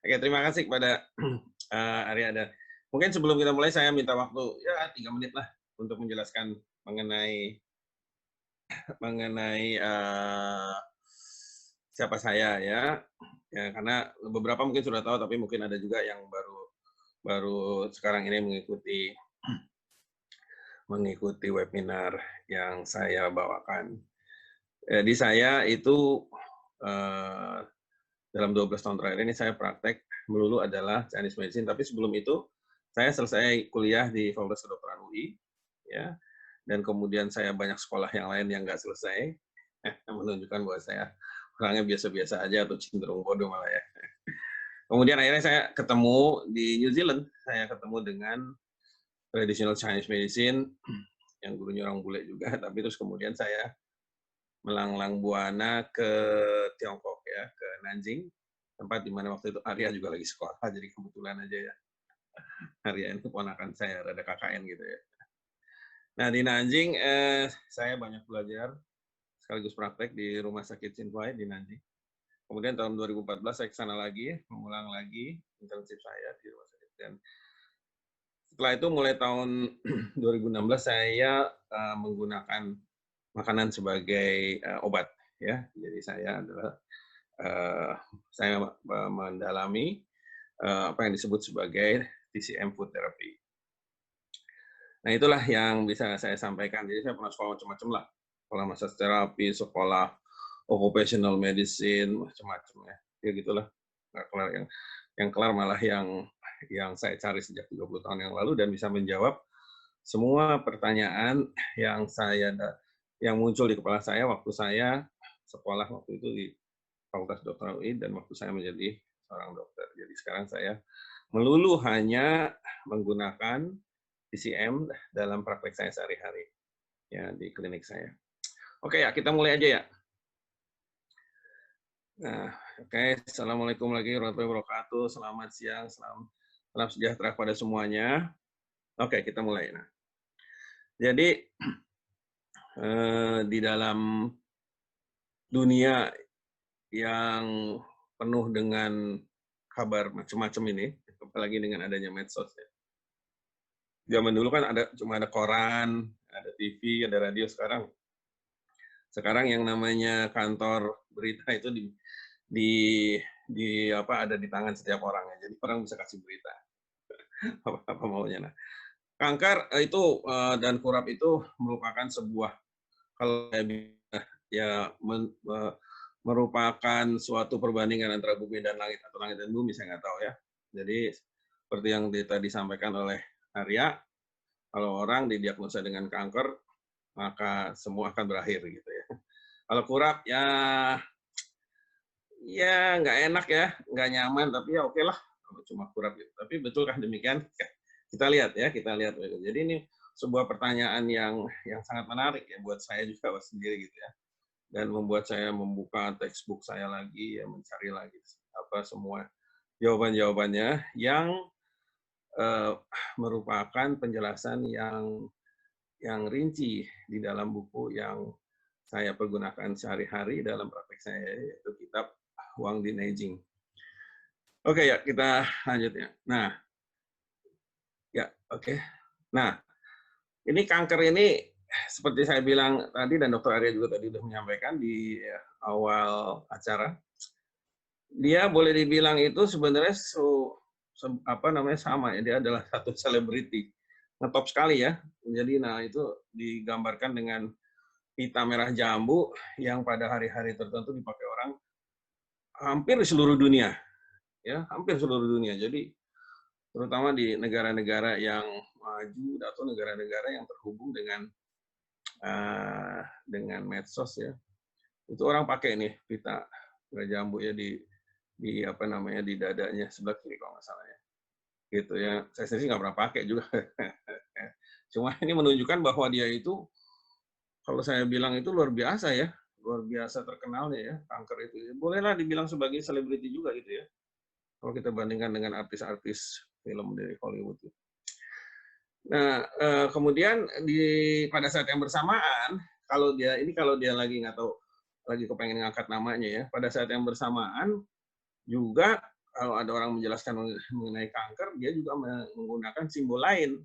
Oke, terima kasih kepada Arya. Mungkin sebelum kita mulai saya minta waktu ya 3 menit lah untuk menjelaskan mengenai mengenai siapa saya ya. Ya karena beberapa mungkin sudah tahu tapi mungkin ada juga yang baru baru sekarang ini mengikuti webinar yang saya bawakan. Jadi saya itu dalam 12 tahun terakhir ini saya praktek melulu adalah Chinese medicine, tapi sebelum itu saya selesai kuliah di Fakultas Kedokteran UI, ya, dan kemudian saya banyak sekolah yang lain yang nggak selesai, menunjukkan bahwa saya orangnya biasa-biasa aja atau cenderung bodoh malah ya. Kemudian akhirnya saya ketemu di New Zealand, saya ketemu dengan traditional Chinese medicine, yang gurunya orang bule juga, tapi terus kemudian saya melanglang buana ke Tiongkok ya, ke Nanjing, tempat di mana waktu itu Arya juga lagi sekolah, jadi kebetulan aja ya. Arya ini keponakan saya, rada KKN gitu ya. Nah di Nanjing saya banyak belajar sekaligus praktek di Rumah Sakit Xinhuai di Nanjing. Kemudian tahun 2014 saya ke sana lagi, mengulang lagi internship saya di rumah sakit. Dan setelah itu mulai tahun 2016 saya menggunakan makanan sebagai obat ya. Jadi saya adalah saya mendalami apa yang disebut sebagai TCM food therapy. Nah itulah yang bisa saya sampaikan. Jadi saya pernah sekolah macam-macam lah, sekolah massage terapi, sekolah occupational medicine, macam-macam ya. Ya gitulah. Nggak kelar yang kelar malah yang saya cari sejak 30 tahun yang lalu dan bisa menjawab semua pertanyaan yang muncul di kepala saya waktu saya sekolah waktu itu di Fakultas Kedokteran UI dan waktu saya menjadi seorang dokter. Jadi sekarang saya melulu hanya menggunakan TCM dalam praktek saya sehari-hari ya di klinik saya. Oke ya, kita mulai aja ya. Nah, oke, assalamualaikum lagi warahmatullahi wabarakatuh. Selamat siang, salam sejahtera pada semuanya. Oke, kita mulai. Nah, jadi di dalam dunia yang penuh dengan kabar macam-macam ini, apalagi dengan adanya medsos ya. Zaman dulu kan cuma ada koran, ada TV, ada radio. Sekarang yang namanya kantor berita itu ada di tangan setiap orang ya. Jadi orang bisa kasih berita apa maunya. Nah, kanker itu dan kurap itu merupakan sebuah kalau ya merupakan suatu perbandingan antara bumi dan langit atau langit dan bumi, saya nggak tahu ya. Jadi seperti yang tadi disampaikan oleh Arya, kalau orang didiagnosa dengan kanker, maka semua akan berakhir gitu ya. Kalau kurap ya nggak enak ya, nggak nyaman, tapi ya oke lah, cuma kurap gitu. Tapi betulkah demikian? Kita lihat ya, kita lihat. Jadi ini sebuah pertanyaan yang sangat menarik ya buat saya juga sendiri gitu ya. Dan membuat saya membuka textbook saya lagi, ya mencari lagi apa semua jawaban-jawabannya yang merupakan penjelasan yang rinci di dalam buku yang saya pergunakan sehari-hari dalam praktek saya, yaitu kitab Huang Di Neijing. Oke ya, kita lanjut ya. Nah, ya oke. Nah, ini kanker ini seperti saya bilang tadi dan Dr. Arya juga tadi sudah menyampaikan di awal acara, dia boleh dibilang itu sebenarnya sama ya, dia adalah satu selebriti, ngetop sekali ya. Jadi nah itu digambarkan dengan pita merah jambu yang pada hari-hari tertentu dipakai orang hampir di seluruh dunia, ya hampir seluruh dunia. Jadi terutama di negara-negara yang maju atau negara-negara yang terhubung dengan medsos ya, itu orang pakai nih pita merah jambu ya di dadanya sebelah kiri kalau nggak salah ya, gitu ya. Saya sendiri nggak pernah pakai juga. Cuma ini menunjukkan bahwa dia itu, kalau saya bilang itu luar biasa ya, luar biasa terkenalnya ya, kanker itu. Bolehlah dibilang sebagai selebriti juga gitu ya, kalau kita bandingkan dengan artis-artis film dari Hollywood. Nah, kemudian pada saat yang bersamaan, kalau dia lagi nggak tahu, lagi kepengen ngangkat namanya ya, pada saat yang bersamaan juga kalau ada orang menjelaskan mengenai kanker, dia juga menggunakan simbol lain.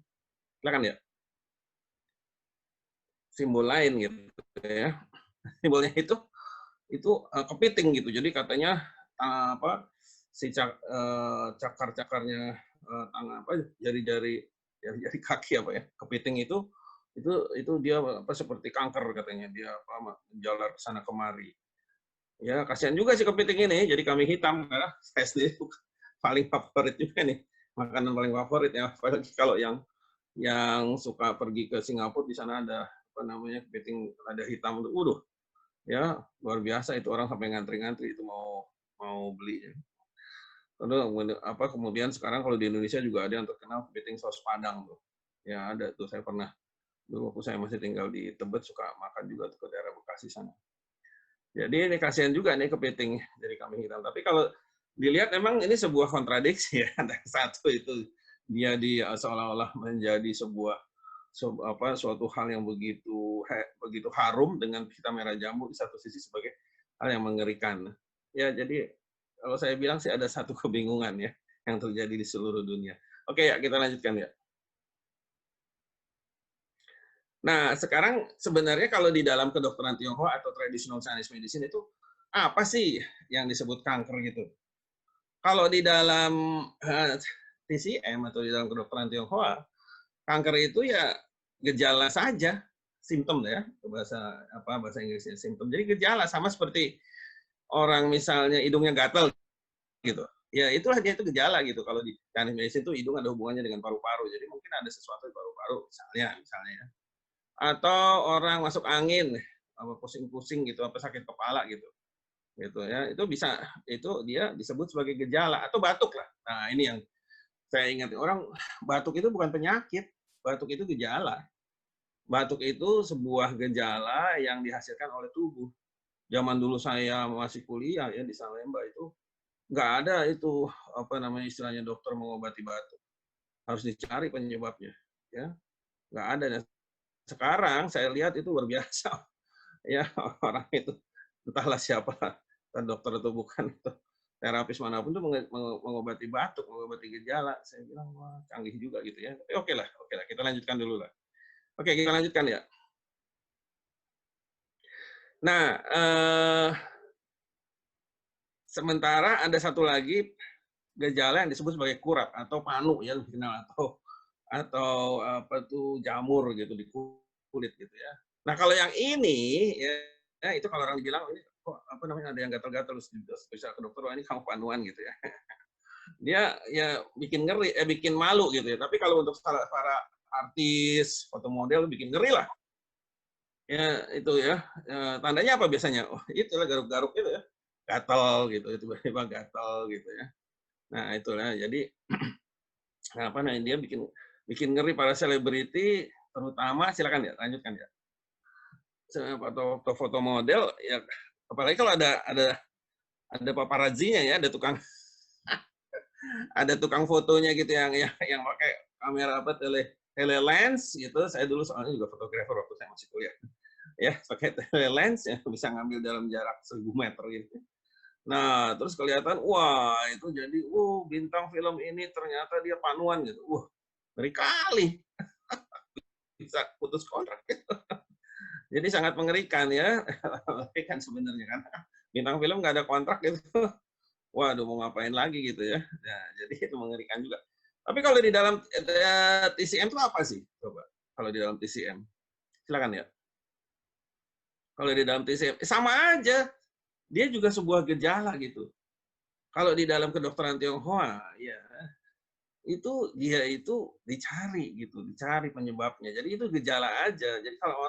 Silakan ya, simbol lain gitu ya. Simbolnya itu kepiting gitu. Jadi katanya apa cakar-cakarnya tangan apa jari-jari kaki apa ya kepiting itu dia apa seperti kanker katanya dia apa menjalar ke sana kemari. Ya kasihan juga sih kepiting ini. Jadi kami hitam karena saya sendiri paling favorit juga nih makanan paling favorit ya. Apalagi kalau yang suka pergi ke Singapura di sana ada apa namanya kepiting lada hitam itu, ya luar biasa itu orang sampai ngantri-ngantri itu mau mau beli. Lalu apa kemudian sekarang kalau di Indonesia juga ada yang terkenal kepiting saus Padang tuh. Ya ada tuh saya pernah dulu waktu saya masih tinggal di Tebet suka makan juga tuh ke daerah Bekasi sana. Jadi ini kasihan juga nih kepiting dari kambing hitam. Tapi kalau dilihat memang ini sebuah kontradiksi ya. Satu itu dia seolah-olah menjadi suatu hal yang begitu harum dengan kita merah jambu di satu sisi sebagai hal yang mengerikan. Ya, jadi kalau saya bilang sih ada satu kebingungan ya yang terjadi di seluruh dunia. Oke ya, kita lanjutkan ya. Nah, sekarang sebenarnya kalau di dalam kedokteran Tionghoa atau traditional Chinese medicine itu apa sih yang disebut kanker gitu? Kalau di dalam TCM atau di dalam kedokteran Tionghoa, kanker itu ya gejala saja, simptom ya, bahasa Inggrisnya simptom. Jadi gejala sama seperti orang misalnya hidungnya gatal gitu. Ya itulah dia itu gejala gitu. Kalau di Chinese medicine itu hidung ada hubungannya dengan paru-paru. Jadi mungkin ada sesuatu di paru-paru misalnya ya. Atau orang masuk angin, apa pusing-pusing gitu, apa sakit kepala gitu. Gitu ya. Itu dia disebut sebagai gejala atau batuk lah. Nah, ini yang saya ingat orang batuk itu bukan penyakit, batuk itu gejala. Batuk itu sebuah gejala yang dihasilkan oleh tubuh. Zaman dulu saya masih kuliah ya di Salemba itu nggak ada itu apa namanya istilahnya dokter mengobati batuk. Harus dicari penyebabnya, ya nggak ada. Dan sekarang saya lihat itu luar biasa, ya orang itu entahlah siapa, entah dokter atau bukan, terapis manapun tuh mengobati batuk, mengobati gejala. Saya bilang wah canggih juga gitu ya. Tapi oke lah, kita lanjutkan dulu lah. Oke, kita lanjutkan ya. Nah, sementara ada satu lagi gejala yang disebut sebagai kurap atau panu ya lebih kenal atau apa tuh jamur gitu di kulit gitu ya. Nah kalau yang ini ya itu kalau orang bilang ini kok apa namanya ada yang gatal-gatal terus bisa ke dokter, wah ini kamu panuan gitu ya. Dia ya bikin ngeri, bikin malu gitu ya. Tapi kalau untuk para artis, foto model bikin ngeri lah. Ya itu ya. Tandanya apa biasanya? Oh, itulah garuk-garuk itu ya. Gatal gitu, tiba-tiba gatal gitu ya. Nah, itulah. Jadi apa namanya dia bikin bikin ngeri para selebriti terutama silakan ya lanjutkan ya. Foto model ya apalagi kalau ada paparazzinya ya, ada tukang fotonya gitu yang pakai kamera apa tele lens gitu. Saya dulu soalnya juga fotografer waktu saya masih kuliah. Ya, pakai tele lens ya bisa ngambil dalam jarak 1000 meter gitu. Nah, terus kelihatan, wah itu jadi, bintang film ini ternyata dia panuan gitu. Ngeri kali bisa putus kontrak gitu. Jadi sangat mengerikan ya. Kan sebenarnya kan bintang film nggak ada kontrak gitu. Waduh mau ngapain lagi gitu ya. Nah, jadi itu mengerikan juga. Tapi kalau di dalam TCM itu apa sih? Coba. Kalau di dalam TCM. Silakan ya. Kalau di dalam TCM sama aja. Dia juga sebuah gejala gitu. Kalau di dalam kedokteran Tionghoa, ya itu dia itu dicari gitu, dicari penyebabnya. Jadi itu gejala aja. Jadi kalau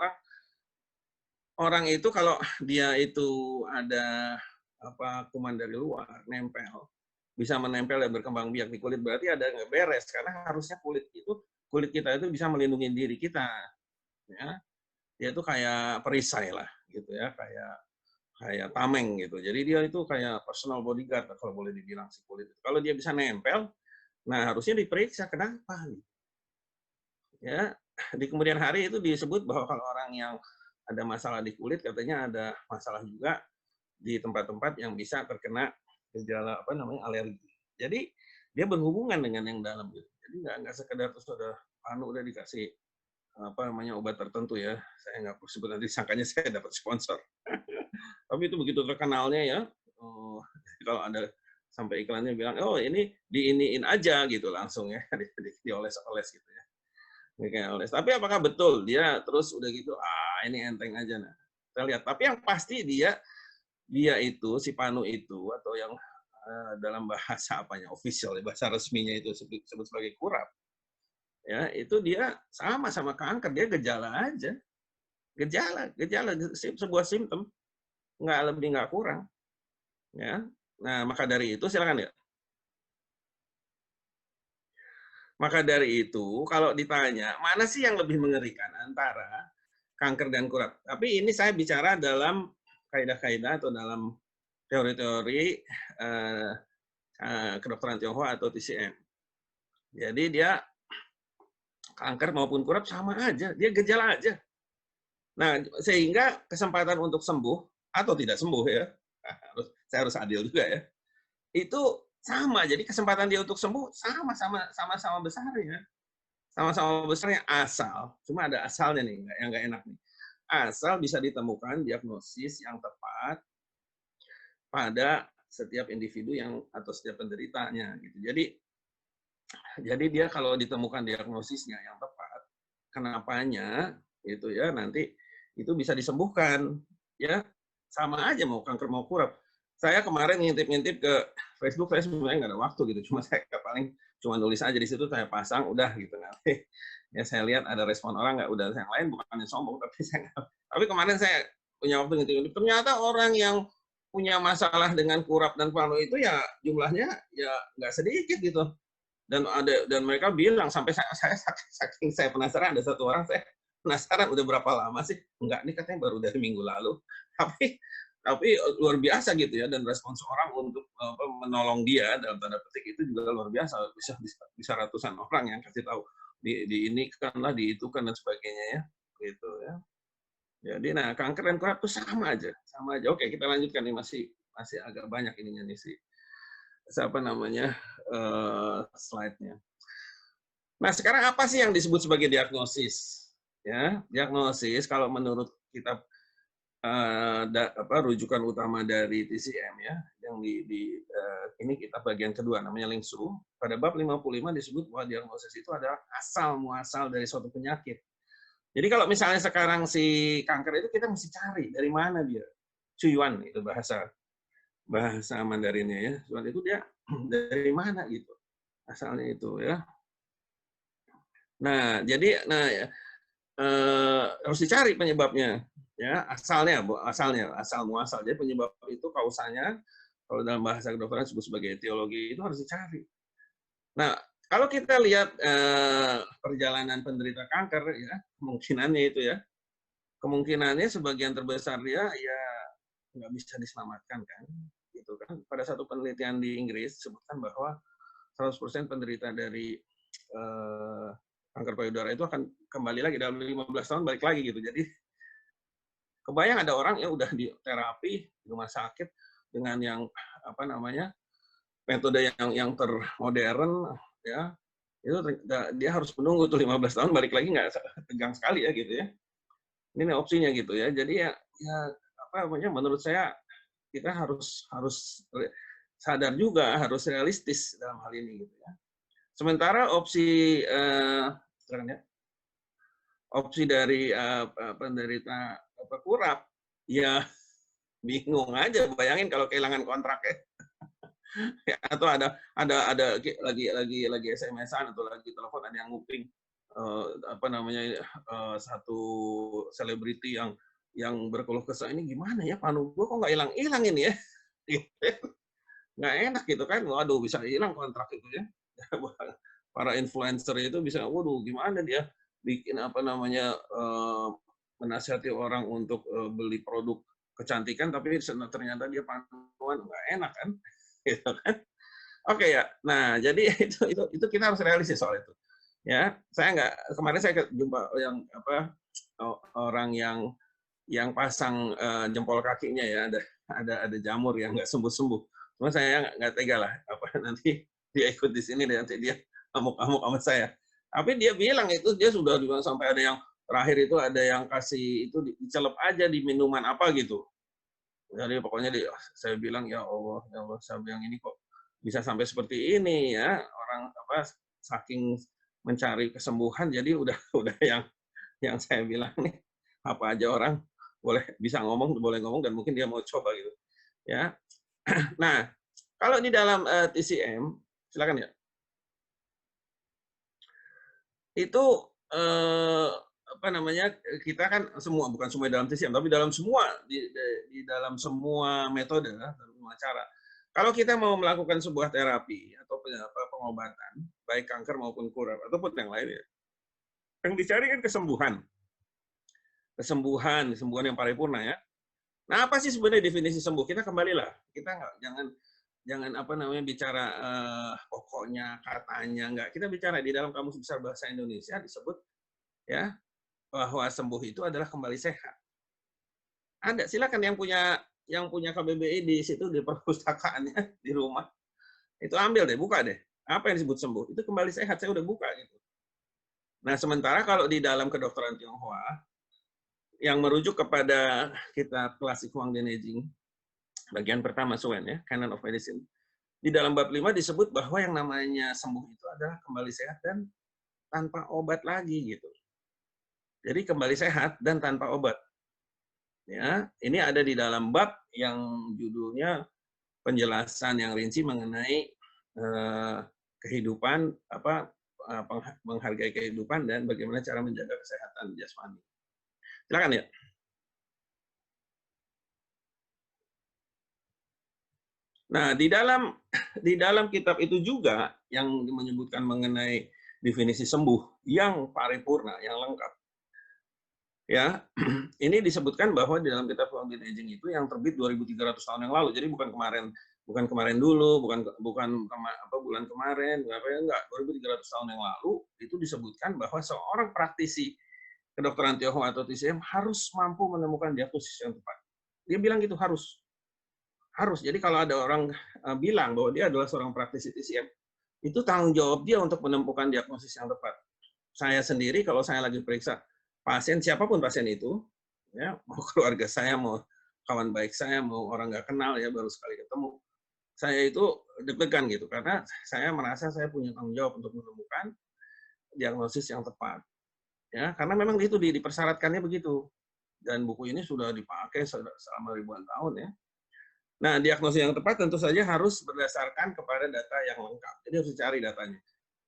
orang itu kalau dia itu ada apa kuman dari luar nempel, bisa menempel dan berkembang biak di kulit berarti ada nggak beres karena harusnya kulit kita itu bisa melindungi diri kita, ya. Dia itu kayak perisai lah gitu ya, kayak tameng gitu. Jadi dia itu kayak personal bodyguard kalau boleh dibilang si kulit. Kalau dia bisa nempel, nah harusnya diperiksa kenapa gitu. Ya, di kemudian hari itu disebut bahwa kalau orang yang ada masalah di kulit katanya ada masalah juga di tempat-tempat yang bisa terkena gejala apa namanya alergi. Jadi dia berhubungan dengan yang dalam gitu. Jadi nggak sekedar terus udah anu udah dikasih apa namanya obat tertentu ya. Saya nggak perlu sebut nanti sangkanya saya dapat sponsor. Tapi itu begitu terkenalnya ya. Oh, kalau ada sampai iklannya bilang, oh ini diiniin aja gitu langsung ya, dioles-oles gitu ya. Kayak oles. Tapi apakah betul dia terus udah gitu, ini enteng aja nah. Kita lihat. Tapi yang pasti dia itu si Panu itu atau yang dalam bahasa apanya official bahasa resminya itu disebut sebagai kurap ya itu dia sama kanker dia gejala aja gejala sebuah simptom nggak lebih nggak kurang ya. Nah maka dari itu silakan ya. Maka dari itu kalau ditanya mana sih yang lebih mengerikan antara kanker dan kurap, tapi ini saya bicara dalam kaidah-kaidah atau dalam teori-teori kedokteran Tionghoa atau TCM. Jadi dia kanker maupun kurap sama aja, dia gejala aja. Nah, sehingga kesempatan untuk sembuh atau tidak sembuh ya, saya harus adil juga ya. Itu sama, jadi kesempatan dia untuk sembuh sama-sama besarnya. Sama-sama besarnya asal, cuma ada asalnya nih, yang nggak enak nih. Asal bisa ditemukan diagnosis yang tepat pada setiap individu yang atau setiap penderitanya gitu. Jadi dia kalau ditemukan diagnosisnya yang tepat, kenapanya itu ya nanti itu bisa disembuhkan ya sama aja mau kanker mau kurap. Saya kemarin ngintip-ngintip ke Facebook, saya sebenarnya nggak ada waktu gitu, cuma saya paling cuma nulis aja di situ saya pasang udah gitu nanti ya saya lihat ada respon orang nggak udah yang lain bukannya sombong tapi saya nggak. Tapi kemarin saya punya waktu ngintip-ngintip ternyata orang yang punya masalah dengan kurap dan panu itu ya jumlahnya ya nggak sedikit gitu dan mereka bilang sampai saking saya penasaran ada satu orang saya penasaran udah berapa lama sih enggak nih katanya baru dari minggu lalu tapi luar biasa gitu ya dan respons orang untuk menolong dia dalam tanda petik itu juga luar biasa bisa ratusan orang yang kasih tahu di ini kan lah di itu kan dan sebagainya ya gitu ya. Jadi nah kanker dan kurap itu sama aja oke kita lanjutkan nih masih agak banyak ininya nih sih siapa namanya slide-nya. Nah, sekarang apa sih yang disebut sebagai diagnosis? Ya, diagnosis kalau menurut kitab rujukan utama dari TCM ya, yang ini kitab bagian kedua namanya Lingsu. Pada bab 55 disebut bahwa diagnosis itu adalah asal muasal dari suatu penyakit. Jadi kalau misalnya sekarang si kanker itu kita mesti cari dari mana dia. Cuyuan itu bahasa Mandarinnya ya. Cuyuan itu dia dari mana gitu. Asalnya itu ya. Nah, jadi harus dicari penyebabnya, ya asal muasal. Jadi penyebab itu kausanya kalau dalam bahasa kedokteran disebut sebagai etiologi itu harus dicari. Nah, kalau kita lihat perjalanan penderita kanker ya kemungkinannya itu ya kemungkinannya sebagian terbesar dia ya nggak bisa diselamatkan kan, gitu kan. Pada satu penelitian di Inggris disebutkan bahwa 100% penderita dari kanker payudara itu akan kembali lagi dalam 15 tahun balik lagi gitu. Jadi kebayang ada orang yang udah di terapi di rumah sakit dengan yang apa namanya metode yang termodern ya itu dia harus menunggu tuh 15 tahun balik lagi nggak tegang sekali ya gitu ya. Ini opsinya gitu ya. Jadi ya apa namanya menurut saya kita harus sadar juga harus realistis dalam hal ini gitu ya. Sementara opsi dari penderita kurap, ya bingung aja. Bayangin kalau kehilangan kontrak ya. Atau lagi SMS-an atau lagi telepon ada yang nguping apa namanya satu selebriti yang berkeluh kesah ini gimana ya panu gua kok nggak hilang ini ya. Nggak enak gitu kan, waduh bisa hilang kontrak itu ya. Para influencer itu bisa, waduh gimana dia bikin apa namanya menasihati orang untuk beli produk kecantikan, tapi ternyata dia panuan nggak enak kan, gitu kan? Oke ya, nah jadi itu kita harus realistis soal itu. Ya, saya nggak kemarin saya jumpa yang apa orang yang pasang jempol kakinya ya ada jamur yang nggak sembuh-sembuh. Cuma saya nggak tega lah apa nanti dia ikut di sini nanti dia ngamuk-ngamuk sama saya. Tapi dia bilang itu dia sudah bilang sampai ada yang terakhir itu ada yang kasih itu dicelup aja di minuman apa gitu. Jadi pokoknya saya bilang ya Allah, saya bilang ini kok bisa sampai seperti ini ya orang apa saking mencari kesembuhan jadi udah udah yang saya bilang nih apa aja orang boleh bisa ngomong boleh ngomong dan mungkin dia mau coba gitu ya. Nah kalau di dalam TCM silakan ya itu apa namanya kita kan semua bukan semua dalam TCM tapi dalam semua di dalam semua metode dalam semua cara. Kalau kita mau melakukan sebuah terapi atau pengobatan baik kanker maupun kurar ataupun yang lain ya, yang dicari kan kesembuhan, kesembuhan yang paripurna ya. Nah, apa sih sebenarnya definisi sembuh? Kita kembalilah, kita nggak jangan jangan apa namanya bicara pokoknya, katanya nggak. Kita bicara di dalam Kamus Besar Bahasa Indonesia disebut ya bahwa sembuh itu adalah kembali sehat. Ada, silakan yang punya KBBI di situ di perpustakaannya di rumah itu ambil deh, buka deh. Apa yang disebut sembuh? Itu kembali sehat. Saya udah buka gitu. Nah, sementara kalau di dalam kedokteran Tionghoa yang merujuk kepada kitab klasik Huang Denejing bagian pertama Suen ya, Canon of Medicine. Di dalam bab 5 disebut bahwa yang namanya sembuh itu adalah kembali sehat dan tanpa obat lagi gitu. Jadi kembali sehat dan tanpa obat. Ya, ini ada di dalam bab yang judulnya penjelasan yang rinci mengenai kehidupan apa menghargai kehidupan dan bagaimana cara menjaga kesehatan jasmani. Silakan ya. Nah, di dalam kitab itu juga yang menyebutkan mengenai definisi sembuh yang paripurna, yang lengkap. Ya, ini disebutkan bahwa di dalam kitab Founding Aging itu yang terbit 2.300 tahun yang lalu. Jadi bukan kemarin dulu, bukan bulan kemarin, enggak, 2.300 tahun yang lalu itu disebutkan bahwa seorang praktisi kedokteran Tionghoa atau TCM harus mampu menemukan diagnosis yang tepat. Dia bilang gitu harus. Harus. Jadi kalau ada orang bilang bahwa dia adalah seorang praktisi TCM, itu tanggung jawab dia untuk menemukan diagnosis yang tepat. Saya sendiri kalau saya lagi periksa pasien, siapapun pasien itu, ya mau keluarga saya, mau kawan baik saya, mau orang nggak kenal ya baru sekali ketemu, saya itu deg-degan gitu karena saya merasa saya punya tanggung jawab untuk menemukan diagnosis yang tepat. Ya, karena memang itu dipersyaratkannya begitu. Dan buku ini sudah dipakai selama ribuan tahun ya. Nah, diagnosis yang tepat tentu saja harus berdasarkan kepada data yang lengkap. Jadi harus dicari datanya.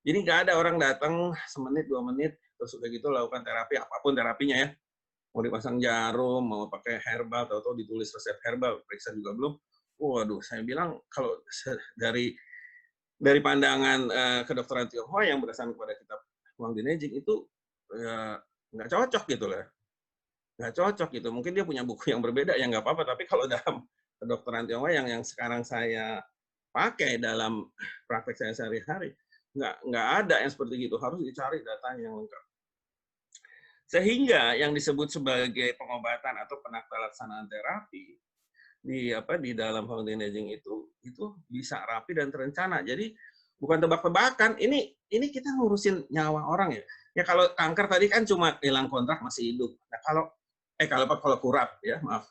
Jadi nggak ada orang datang semenit, 2 menit, terus udah gitu lakukan terapi, apapun terapinya ya. Mau dipasang jarum, mau pakai herbal, atau ditulis resep herbal, periksa juga belum. Waduh, saya bilang kalau dari pandangan kedokteran Tionghoa yang berdasarkan kepada kitab Huang Dinejing itu nggak cocok gitu loh. Nggak cocok gitu. Mungkin dia punya buku yang berbeda, ya nggak apa-apa. Tapi kalau dalam kedokteran Tionghoa yang sekarang saya pakai dalam praktek saya sehari-hari, nggak ada yang seperti itu. Harus dicari datanya yang lengkap. Sehingga yang disebut sebagai pengobatan atau penata laksanaan terapi di dalam foundation aging itu bisa rapi dan terencana. Jadi bukan tebak-tebakan. Ini kita ngurusin nyawa orang ya. Ya kalau kanker tadi kan cuma hilang kontrak masih hidup. Nah kalau kurap ya maaf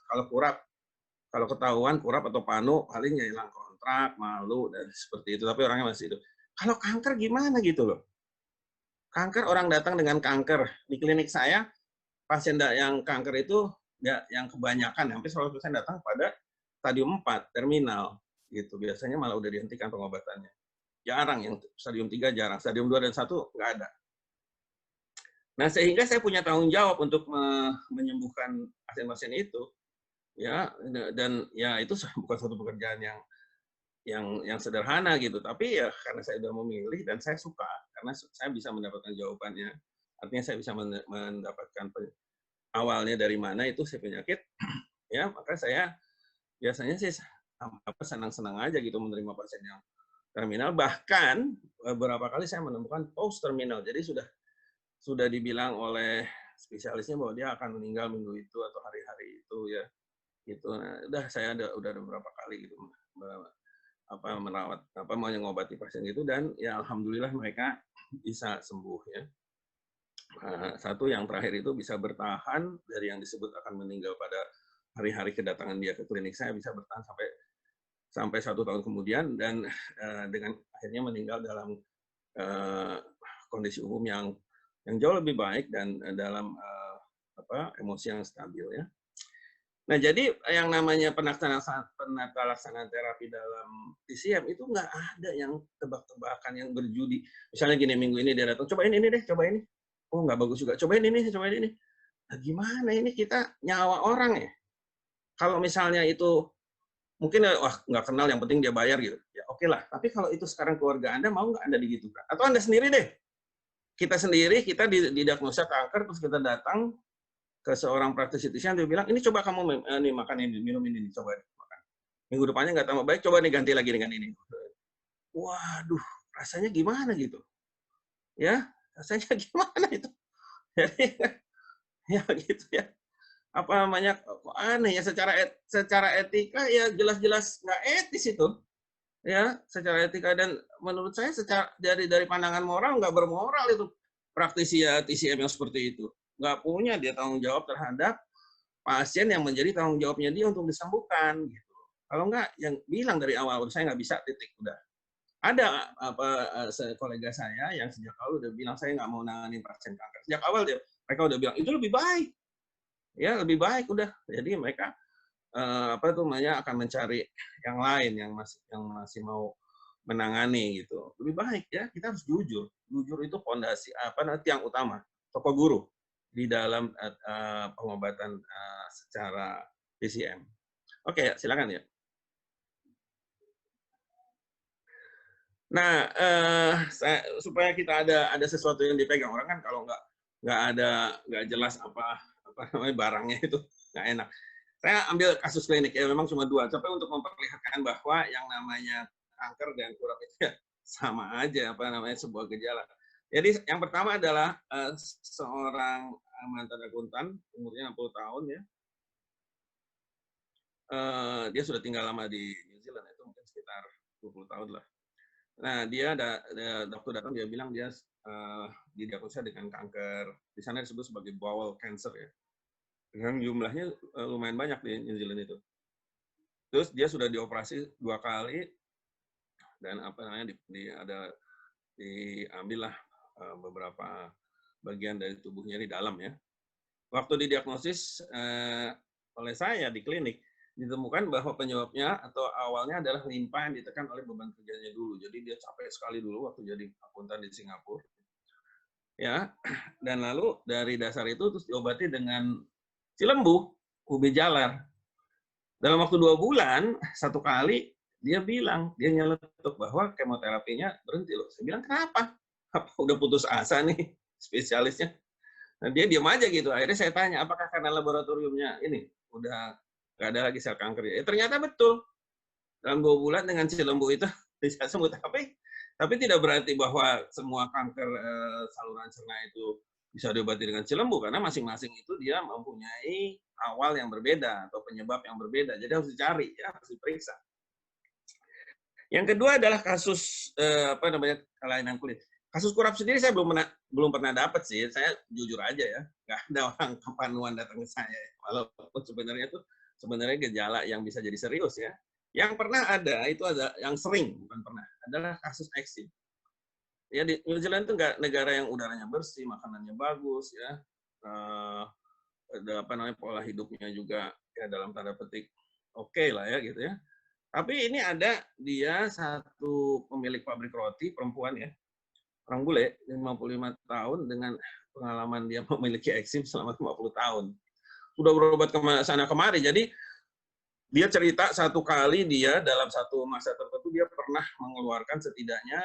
kalau ketahuan kurap atau panu paling ya hilang kontrak malu dan seperti itu tapi orangnya masih hidup. Kalau kanker gimana gitu loh. Kanker orang datang dengan kanker di klinik saya pasien yang kanker itu ya yang kebanyakan hampir 100% datang pada stadium 4 terminal gitu. Biasanya malah udah dihentikan pengobatannya. Jarang yang stadium 3 jarang, stadium 2 dan 1 nggak ada. Nah, sehingga saya punya tanggung jawab untuk menyembuhkan pasien-pasien itu ya dan ya itu bukan suatu pekerjaan yang sederhana gitu, tapi ya karena saya sudah memilih dan saya suka karena saya bisa mendapatkan jawabannya. Artinya saya bisa mendapatkan awalnya dari mana itu saya penyakit ya maka saya biasanya sih senang-senang aja gitu menerima pasien yang terminal, bahkan beberapa kali saya menemukan post terminal, jadi sudah dibilang oleh spesialisnya bahwa dia akan meninggal minggu itu atau hari-hari itu ya gitu. Nah, udah saya udah beberapa kali gitu merawat mengobati pasien itu, dan ya alhamdulillah mereka bisa sembuh ya. Satu yang terakhir itu bisa bertahan dari yang disebut akan meninggal pada hari-hari kedatangan dia ke klinik saya, bisa bertahan sampai 1 tahun kemudian, dan dengan akhirnya meninggal dalam kondisi umum yang jauh lebih baik dan dalam emosi yang stabil ya. Nah, jadi yang namanya penata laksanaan terapi dalam TCM itu nggak ada yang tebak-tebakan, yang berjudi. Misalnya gini, minggu ini dia datang, cobain ini deh, coba ini. Oh, nggak bagus juga, cobain ini, cobain ini. Nah, gimana ini, kita nyawa orang ya. Kalau misalnya itu mungkin wah nggak kenal, yang penting dia bayar gitu. Ya oke lah. Tapi kalau itu sekarang keluarga Anda, mau nggak Anda digitukan? Atau Anda sendiri deh. Kita sendiri, kita didiagnosa kanker, terus kita datang ke seorang praktisi-praktisian, dia bilang, ini coba kamu makan ini, minum ini, coba makan. Minggu depannya nggak tambah baik, coba nih ganti lagi dengan ini. Waduh, rasanya gimana gitu? Ya, rasanya gimana itu? Jadi, ya gitu ya. Apa namanya, kok aneh ya, secara etika ya jelas-jelas nggak etis itu. Ya, secara etika, dan menurut saya dari pandangan moral nggak bermoral itu praktisi ya TCM yang seperti itu. Nggak punya dia tanggung jawab terhadap pasien yang menjadi tanggung jawabnya dia untuk disembuhkan gitu. Kalau enggak, yang bilang dari awal saya nggak bisa, titik, udah. Ada kolega saya yang sejak awal udah bilang saya nggak mau nangani pasien kanker. Sejak awal mereka udah bilang itu lebih baik, ya lebih baik udah. Jadi mereka akan mencari yang lain yang masih mau menangani gitu. Lebih baik ya, kita harus jujur. Jujur itu fondasi tiang utama, tokoh guru di dalam pengobatan secara PCM. Oke, silakan ya. Nah, supaya kita ada sesuatu yang dipegang, orang kan kalau nggak jelas apa namanya barangnya itu nggak enak. Saya ambil kasus klinik ya, memang cuma 2, tapi untuk memperlihatkan bahwa yang namanya kanker dan kurap itu ya sama aja, sebuah gejala. Jadi yang pertama adalah seorang mantan akuntan, umurnya 60 tahun ya. Dia sudah tinggal lama di New Zealand, itu mungkin sekitar 20 tahun lah. Nah, dia dokter datang, dia bilang dia didiagnosa dengan kanker. Di sana disebut sebagai bowel cancer ya. Dengan jumlahnya lumayan banyak di New Zealand itu. Terus dia sudah dioperasi 2 kali, dan diambillah beberapa bagian dari tubuhnya di dalam ya. Waktu didiagnosis oleh saya di klinik, ditemukan bahwa penyebabnya atau awalnya adalah limpa yang ditekan oleh beban kerjanya dulu. Jadi dia capek sekali dulu waktu jadi akuntan di Singapura. Ya, dan lalu dari dasar itu terus diobati dengan cilembu, ubi jalar. Dalam waktu 2 bulan, 1 kali dia bilang, dia nyeletuk bahwa kemoterapinya berhenti loh. Saya bilang, kenapa? Apa udah putus asa nih spesialisnya? Nah, dia diam aja gitu. Akhirnya saya tanya, apakah karena laboratoriumnya ini udah nggak ada lagi sel kanker ya? Ternyata betul. Dalam 2 bulan dengan cilembu itu bisa sembuh. Tapi tidak berarti bahwa semua kanker saluran cerna itu bisa diobati dengan cilembu, karena masing-masing itu dia mempunyai awal yang berbeda atau penyebab yang berbeda. Jadi harus dicari, ya, harus diperiksa. Yang kedua adalah kasus kelainan kulit. Kasus kurap sendiri saya belum pernah dapat sih. Saya jujur aja ya, nggak ada orang kepanuan datang ke saya. Walaupun sebenarnya gejala yang bisa jadi serius ya. Yang pernah ada itu ada yang sering, bukan pernah, adalah kasus eksim. Ya, di New Zealand itu negara yang udaranya bersih, makanannya bagus ya, pola hidupnya juga ya dalam tanda petik oke lah ya gitu ya. Tapi ini ada dia satu pemilik pabrik roti, perempuan ya, orang bule, 55 tahun, dengan pengalaman dia memiliki eksim selama 50 tahun. Sudah berobat ke sana kemari, jadi dia cerita 1 kali dia dalam satu masa tertentu dia pernah mengeluarkan setidaknya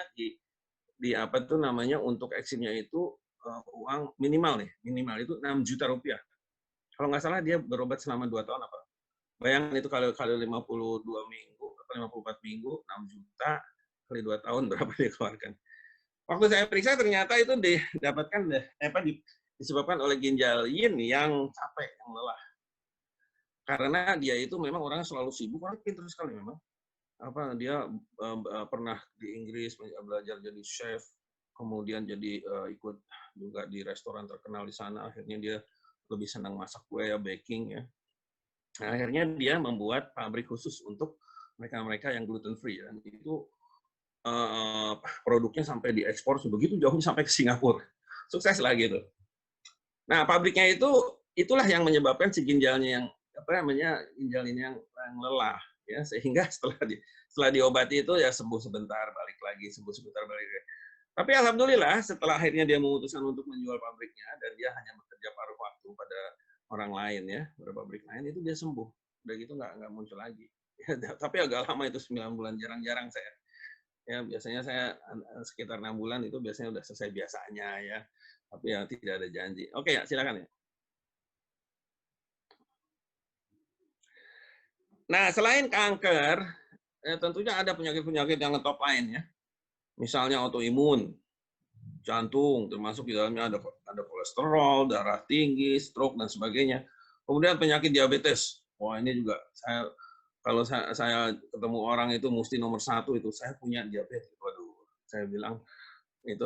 untuk eksimnya itu uang minimal itu 6 juta rupiah. Kalau nggak salah dia berobat selama 2 tahun apa. Bayangin itu kali 52 minggu atau 54 minggu, 6 juta kali 2 tahun berapa dia keluarkan. Waktu saya periksa ternyata itu disebabkan oleh ginjal yin yang capek, yang lelah. Karena dia itu memang orangnya selalu sibuk, orang pintar sekali memang. dia pernah di Inggris belajar jadi chef, kemudian jadi ikut juga di restoran terkenal di sana. Akhirnya dia lebih senang masak kue ya, baking ya. Nah, akhirnya dia membuat pabrik khusus untuk mereka-mereka yang gluten free dan itu produknya sampai diekspor begitu jauhnya sampai ke Singapura. Sukses lah gitu. Nah, pabriknya itulah yang menyebabkan si ginjalnya yang ginjal ini yang lelah ya, sehingga setelah diobati itu ya sembuh sebentar balik lagi, sembuh sebentar balik lagi. Tapi alhamdulillah setelah akhirnya dia memutuskan untuk menjual pabriknya dan dia hanya bekerja paruh waktu pada orang lain ya, pada pabrik lain, itu dia sembuh. Udah gitu nggak muncul lagi. Ya, tapi agak lama itu 9 bulan, jarang-jarang saya. Ya, biasanya saya sekitar 6 bulan itu biasanya udah selesai biasanya ya. Tapi ya tidak ada janji. Oke ya, silakan ya. Nah, selain kanker, tentunya ada penyakit-penyakit yang ngetop lain ya. Misalnya autoimun, jantung, termasuk di dalamnya ada kolesterol, darah tinggi, stroke dan sebagainya. Kemudian penyakit diabetes. Wah, ini juga kalau saya ketemu orang itu mesti nomor 1 itu saya punya diabetes. Waduh, saya bilang itu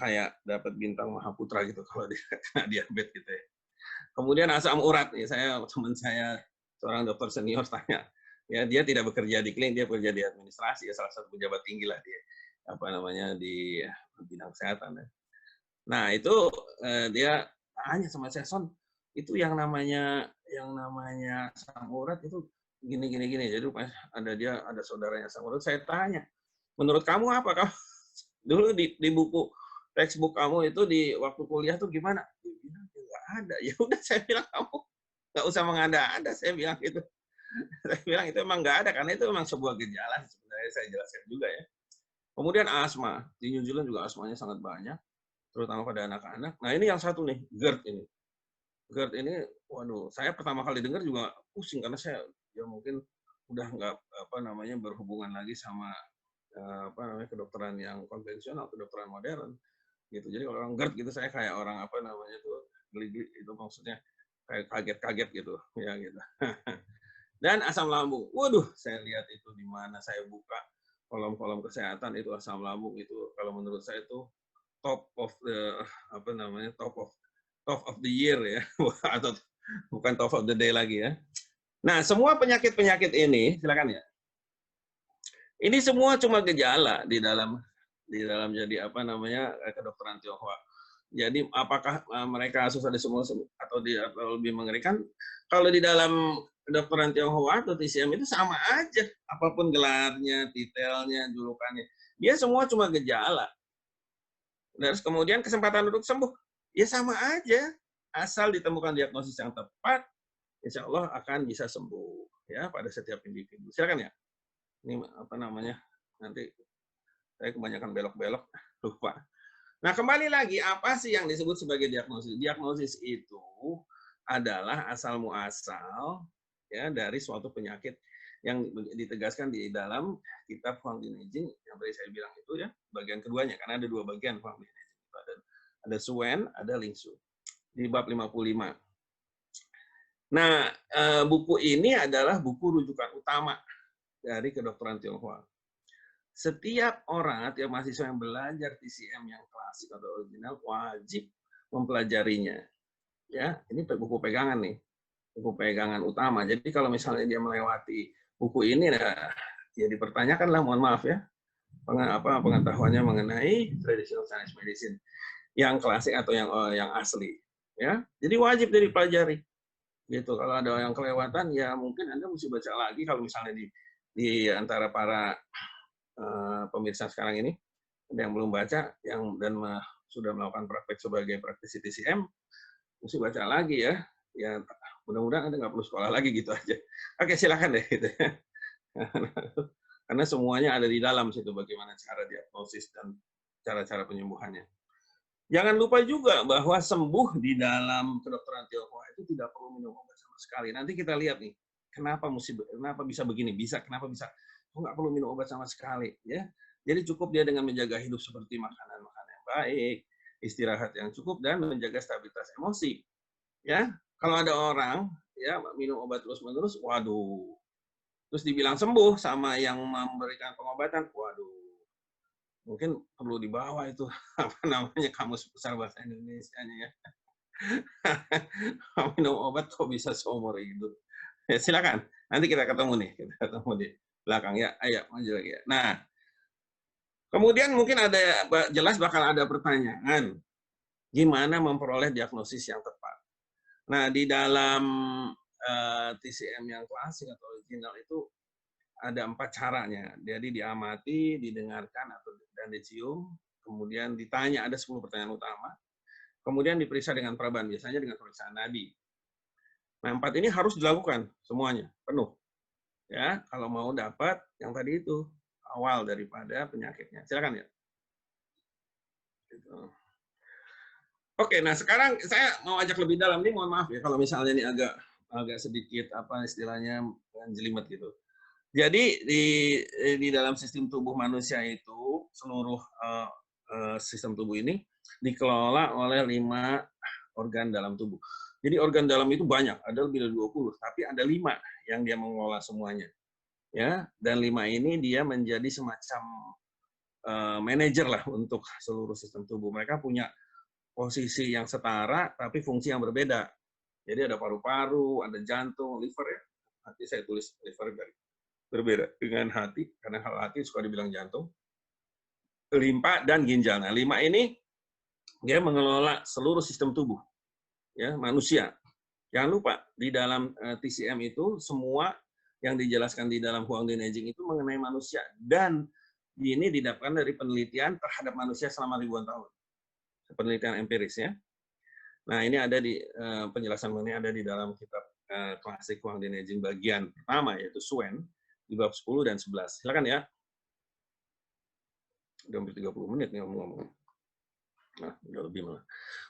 kayak dapat bintang Mahaputra gitu kalau dia kena diabetes gitu ya. Kemudian asam urat nih, teman saya seorang dokter senior tanya, ya dia tidak bekerja di klinik, dia bekerja di administrasi ya, salah satu pejabat tinggi lah di bidang kesehatan ya. Nah, itu dia tanya sama saya, "Son, itu yang namanya asam urat itu gini gini gini." Jadi ada saudaranya asam urat, saya tanya, "Menurut kamu apa? Kamu dulu di buku textbook kamu itu di waktu kuliah tuh gimana?" Dia bilang, "Ya nggak ada." Ya udah saya bilang, "Kamu nggak usah mengada-ada," saya bilang gitu. Saya bilang itu emang nggak ada karena itu memang sebuah gejala sebenarnya saya jelaskan juga ya. Kemudian asma, di New Zealand juga asmanya sangat banyak, terutama pada anak-anak. Nah ini yang satu nih, GERD ini. GERD ini, waduh, saya pertama kali dengar juga pusing karena saya ya mungkin udah nggak berhubungan lagi sama kedokteran yang konvensional, kedokteran modern gitu. Jadi kalau orang GERD gitu saya kayak orang geli-geli itu maksudnya kayak kaget-kaget gitu ya gitu. Dan asam lambung. Waduh, saya lihat itu di mana saya buka kolom-kolom kesehatan itu asam lambung itu kalau menurut saya itu top of the top of the year ya atau bukan top of the day lagi ya. Nah, semua penyakit-penyakit ini silakan ya. Ini semua cuma gejala di dalam jadi kedokteran Tionghoa. Jadi apakah mereka susah disembuh atau lebih mengerikan? Kalau di dalam kedokteran Tionghoa atau TCM itu sama aja, apapun gelarnya, titelnya, julukannya, dia semua cuma gejala. Terus kemudian kesempatan untuk sembuh, ya sama aja, asal ditemukan diagnosis yang tepat, insya Allah akan bisa sembuh ya pada setiap individu. Silakan ya. Ini nanti saya kebanyakan belok-belok, lupa. Nah, kembali lagi, apa sih yang disebut sebagai diagnosis? Diagnosis itu adalah asal muasal ya dari suatu penyakit yang ditegaskan di dalam kitab Huang Dinijing yang tadi saya bilang itu ya, bagian keduanya, karena ada 2 bagian Huang Dinijing. Ada Suen, ada Lingsu. Di bab 55. Nah, buku ini adalah buku rujukan utama dari kedokteran Tionghoa. Setiap orang, tiap mahasiswa yang belajar TCM yang klasik atau original wajib mempelajarinya. Ya, ini buku pegangan nih, buku pegangan utama. Jadi kalau misalnya dia melewati buku ini, ya dipertanyakanlah, mohon maaf ya, pengetahuannya mengenai traditional Chinese medicine yang klasik atau yang asli. Ya, jadi wajib dipelajari. Gitu. Kalau ada yang kelewatan, ya mungkin Anda mesti baca lagi. Kalau misalnya di antara para pemirsa sekarang ini ada yang belum baca, sudah melakukan praktek sebagai praktisi TCM, mesti baca lagi ya. Ya mudah-mudahan Anda nggak perlu sekolah lagi gitu aja. Oke, silakan deh. Gitu. Karena semuanya ada di dalam situ bagaimana cara diagnosis dan cara-cara penyembuhannya. Jangan lupa juga bahwa sembuh di dalam kedokteran Tionghoa itu tidak perlu minum obat sama sekali. Nanti kita lihat nih, kenapa bisa begini, kenapa bisa nggak perlu minum obat sama sekali, ya. Jadi cukup dia dengan menjaga hidup seperti makanan-makanan yang baik, istirahat yang cukup dan menjaga stabilitas emosi. Ya, kalau ada orang ya minum obat terus-menerus, waduh, terus dibilang sembuh sama yang memberikan pengobatan, waduh, mungkin perlu dibawa itu apa namanya kamus besar bahasa Indonesianya ya. Minum obat kok bisa seumur hidup. Ya, silakan. Nanti kita ketemu nih, kita ketemu di belakang ya. Ayo maju lagi ya. Nah, kemudian mungkin ada jelas bakal ada pertanyaan, gimana memperoleh diagnosis yang tepat. Nah, di dalam TCM yang klasik atau original itu ada 4 caranya. Jadi diamati, didengarkan atau dan dicium, kemudian ditanya, ada 10 pertanyaan utama, kemudian diperiksa dengan praban, biasanya dengan pemeriksaan nadi. Nah, 4 ini harus dilakukan semuanya, penuh. Ya, kalau mau dapat yang tadi itu, awal daripada penyakitnya. Silakan ya. Gitu. Oke, nah sekarang saya mau ajak lebih dalam nih, mohon maaf ya kalau misalnya ini agak sedikit apa istilahnya jelimet gitu. Jadi di dalam sistem tubuh manusia itu seluruh sistem tubuh ini dikelola oleh 5 organ dalam tubuh. Jadi organ dalam itu banyak, ada lebih dari 20, tapi ada 5 yang dia mengelola semuanya. Ya, dan 5 ini dia menjadi semacam manajer lah untuk seluruh sistem tubuh. Mereka punya posisi yang setara tapi fungsi yang berbeda. Jadi ada paru-paru, ada jantung, liver ya. Nanti saya tulis liver dari berbeda dengan hati, karena hati suka dibilang jantung, limpa dan ginjal. Nah, 5 ini dia mengelola seluruh sistem tubuh ya manusia. Jangan lupa di dalam TCM itu semua yang dijelaskan di dalam Huang Dinejing itu mengenai manusia dan ini didapatkan dari penelitian terhadap manusia selama ribuan tahun. Penelitian empiris ya. Nah, ini ada di penjelasan ini ada di dalam kitab klasik Huang Dinejing bagian pertama yaitu Suen di bab 10 dan 11. Silakan ya. Udah hampir 30 menit nih ngomong-ngomong. Nah, udah lebih malah.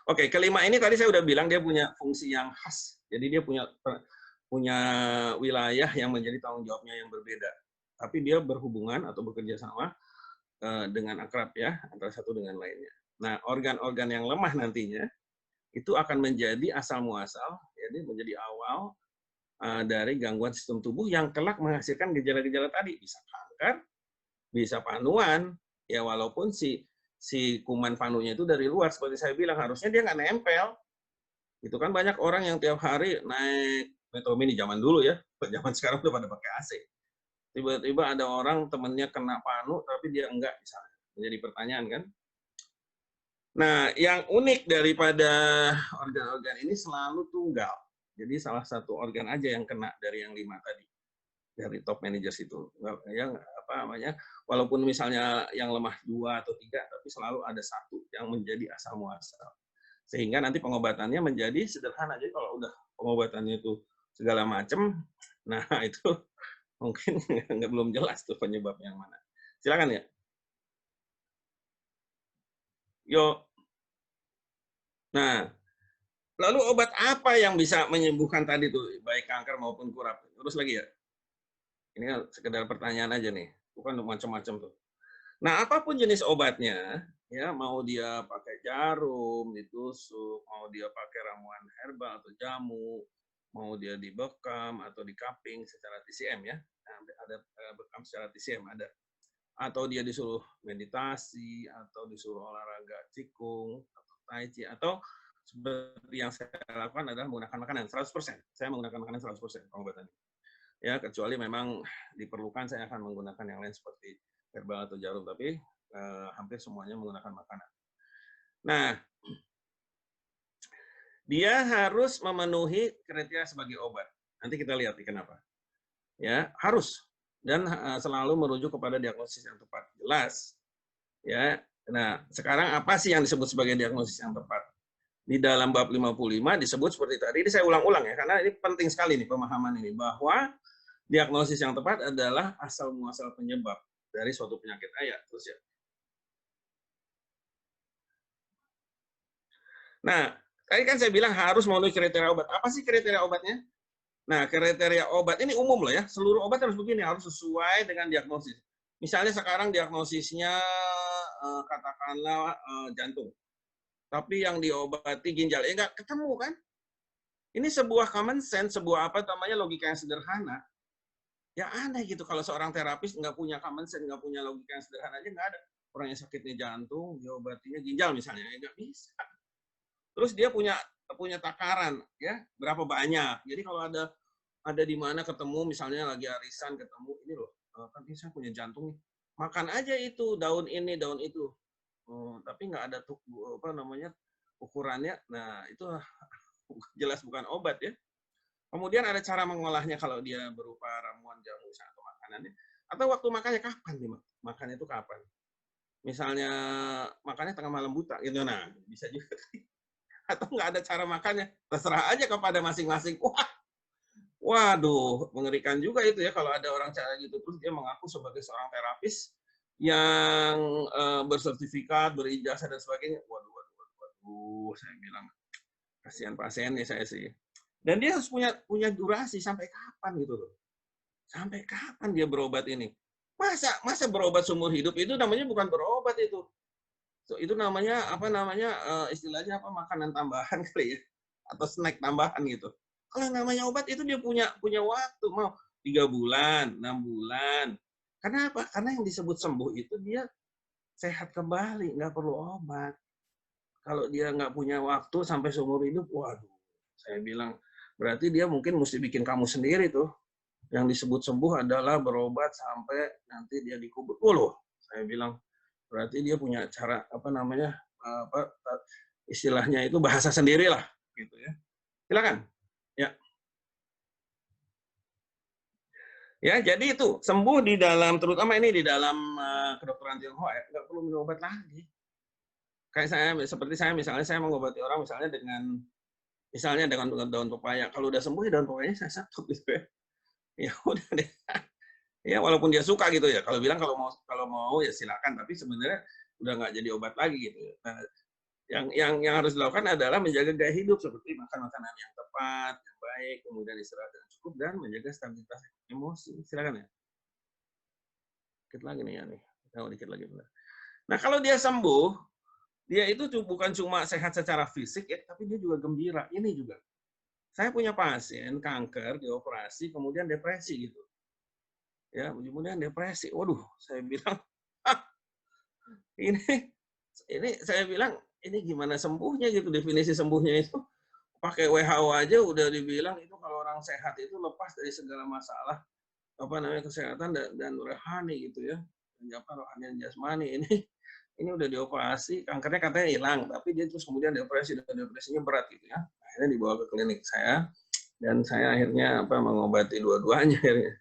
Oke, kelima ini tadi saya udah bilang dia punya fungsi yang khas. Jadi dia punya wilayah yang menjadi tanggung jawabnya yang berbeda. Tapi dia berhubungan atau bekerja sama dengan akrab ya antara satu dengan lainnya. Nah, organ-organ yang lemah nantinya itu akan menjadi asal muasal, jadi menjadi awal dari gangguan sistem tubuh yang kelak menghasilkan gejala-gejala tadi, bisa kanker, bisa panuan, ya walaupun si kuman panunya itu dari luar, seperti saya bilang harusnya dia nggak nempel. Itu kan banyak orang yang tiap hari naik metro mini zaman dulu ya, zaman sekarang udah pada pakai AC. Tiba-tiba ada orang temennya kena panu tapi dia enggak, misalnya. Menjadi pertanyaan kan. Nah, yang unik daripada organ-organ ini selalu tunggal. Jadi salah satu organ aja yang kena dari yang 5 tadi. Dari top managers itu. Yang apa namanya? Walaupun misalnya yang lemah 2 atau 3, tapi selalu ada satu yang menjadi asal muasal. Sehingga nanti pengobatannya menjadi sederhana. Jadi kalau udah pengobatannya itu segala macam, nah itu mungkin belum jelas tuh penyebab yang mana. Silakan ya. Yo. Nah, lalu obat apa yang bisa menyembuhkan tadi tuh, baik kanker maupun kurap? Terus lagi ya. Ini kan sekedar pertanyaan aja nih, bukan macam-macam tuh. Nah, apapun jenis obatnya, ya mau dia pakai jarum, ditusuk, mau dia pakai ramuan herbal atau jamu, mau dia dibekam atau di cupping secara TCM ya, ada bekam secara TCM ada, atau dia disuruh meditasi atau disuruh olahraga qigong atau tai chi atau seperti yang saya lakukan adalah menggunakan makanan 100%. Saya menggunakan makanan 100% pengobatannya. Ya, kecuali memang diperlukan saya akan menggunakan yang lain seperti herbal atau jarum, tapi hampir semuanya menggunakan makanan. Nah, dia harus memenuhi kriteria sebagai obat. Nanti kita lihat kenapa. Ya, harus dan selalu merujuk kepada diagnosis yang tepat. Jelas. Ya. Nah, sekarang apa sih yang disebut sebagai diagnosis yang tepat? Di dalam bab 55 disebut seperti tadi. Ini saya ulang-ulang ya, karena ini penting sekali nih pemahaman ini bahwa diagnosis yang tepat adalah asal muasal penyebab dari suatu penyakit. Terus ya. Nah, tadi kan saya bilang harus memenuhi kriteria obat. Apa sih kriteria obatnya? Nah, kriteria obat ini umum loh ya. Seluruh obat harus begini, harus sesuai dengan diagnosis. Misalnya sekarang diagnosisnya katakanlah jantung. Tapi yang diobati ginjal, nggak ketemu kan? Ini sebuah common sense, sebuah apa namanya logika yang sederhana. Ya aneh gitu kalau seorang terapis nggak punya common sense, nggak punya logika yang sederhana aja nggak ada. Orang yang sakitnya jantung, diobatinya ginjal misalnya, ya nggak bisa. Terus dia punya punya takaran, ya berapa banyak. Jadi kalau ada di mana ketemu misalnya lagi arisan ketemu ini loh, kan ini saya punya jantung nih, makan aja itu daun ini daun itu. Tapi nggak ada tuh apa namanya ukurannya. Nah itu jelas bukan obat ya. Kemudian ada cara mengolahnya kalau dia berupa ramuan jamu atau makanannya. Atau waktu makannya kapan nih? Makannya itu kapan? Misalnya makannya tengah malam buta gitu. Nah, bisa juga. Atau nggak ada cara makannya. Terserah aja kepada masing-masing. Wah, waduh, mengerikan juga itu ya kalau ada orang cara gitu terus dia mengaku sebagai seorang terapis yang bersertifikat, berijazah dan sebagainya. Waduh, waduh, waduh, waduh, saya bilang kasihan pasiennya saya sih. Dan dia harus punya durasi sampai kapan gitu loh. Sampai kapan dia berobat ini? Masa masa berobat seumur hidup itu namanya bukan berobat itu. Itu namanya apa namanya istilahnya apa makanan tambahan kali ya atau snack tambahan gitu. Kalau yang namanya obat itu dia punya punya waktu mau 3 bulan, 6 bulan. Kenapa? Karena yang disebut sembuh itu dia sehat kembali, nggak perlu obat. Kalau dia nggak punya waktu sampai seumur hidup, waduh, saya bilang berarti dia mungkin mesti bikin kamu sendiri tuh. Yang disebut sembuh adalah berobat sampai nanti dia dikubur. Oh loh, saya bilang berarti dia punya cara apa namanya apa istilahnya itu bahasa sendiri lah, gitu ya. Silakan. Ya, ya jadi itu sembuh di dalam terutama ini di dalam kedokteran Tionghoa ya, nggak perlu minum obat lagi. Kayak saya seperti saya misalnya saya mengobati orang misalnya dengan daun pepaya. Kalau udah sembuh ya daun pepayanya saya satu gitu ya. Ya udah deh. Ya walaupun dia suka gitu ya. Kalau mau ya silakan. Tapi sebenarnya udah nggak jadi obat lagi gitu. Ya. Nah, yang harus dilakukan adalah menjaga gaya hidup seperti makan makanan yang tepat, yang baik, kemudian istirahat yang cukup dan menjaga stabilitas emosi. Silakan ya. Dikit lagi nih ya nih. Oh, dikit lagi benar. Nah kalau dia sembuh, dia itu bukan cuma sehat secara fisik ya, tapi dia juga gembira. Ini juga. Saya punya pasien kanker dioperasi kemudian depresi gitu. Ya, kemudian depresi. Waduh, saya bilang, ah, ini saya bilang ini gimana sembuhnya gitu definisi sembuhnya itu pakai WHO aja udah dibilang itu kalau orang sehat itu lepas dari segala masalah apa namanya kesehatan dan rohani gitu ya apa rohani dan jasmani ini udah dioperasi kankernya katanya hilang tapi dia terus kemudian depresi dan depresinya berat gitu ya akhirnya dibawa ke klinik saya dan saya akhirnya apa mengobati dua-duanya akhirnya.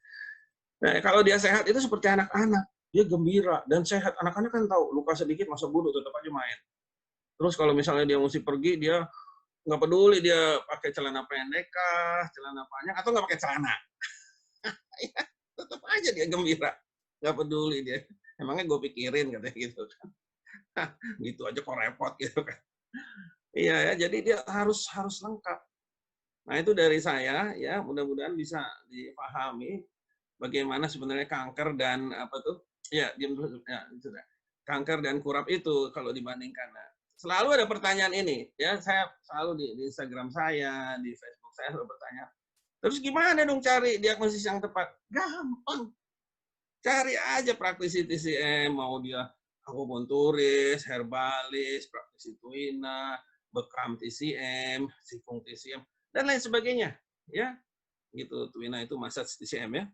Nah kalau dia sehat itu seperti anak-anak dia gembira dan sehat anak-anak kan tahu luka sedikit masa bodoh tetap aja main. Terus kalau misalnya dia mesti pergi, dia nggak peduli dia pakai celana pendek kah, celana panjang, atau nggak pakai celana. Ya, tetap aja dia gembira. Nggak peduli dia. Emangnya gue pikirin katanya gitu kan. Gitu aja kok repot gitu kan. Iya ya, jadi dia harus harus lengkap. Nah itu dari saya ya, mudah-mudahan bisa dipahami bagaimana sebenarnya kanker dan apa tuh? Ya, diam dulu ya, itu dah. Kanker dan kurap itu kalau dibandingkan. Nah, selalu ada pertanyaan ini, ya saya selalu di Instagram saya, di Facebook saya selalu bertanya. Terus gimana dong cari diagnosis yang tepat? Gampang. Cari aja praktisi TCM, mau dia akupunturis, herbalis, praktisi tuina, bekam TCM, sifung TCM, dan lain sebagainya. Ya, gitu. Tuina itu massage TCM ya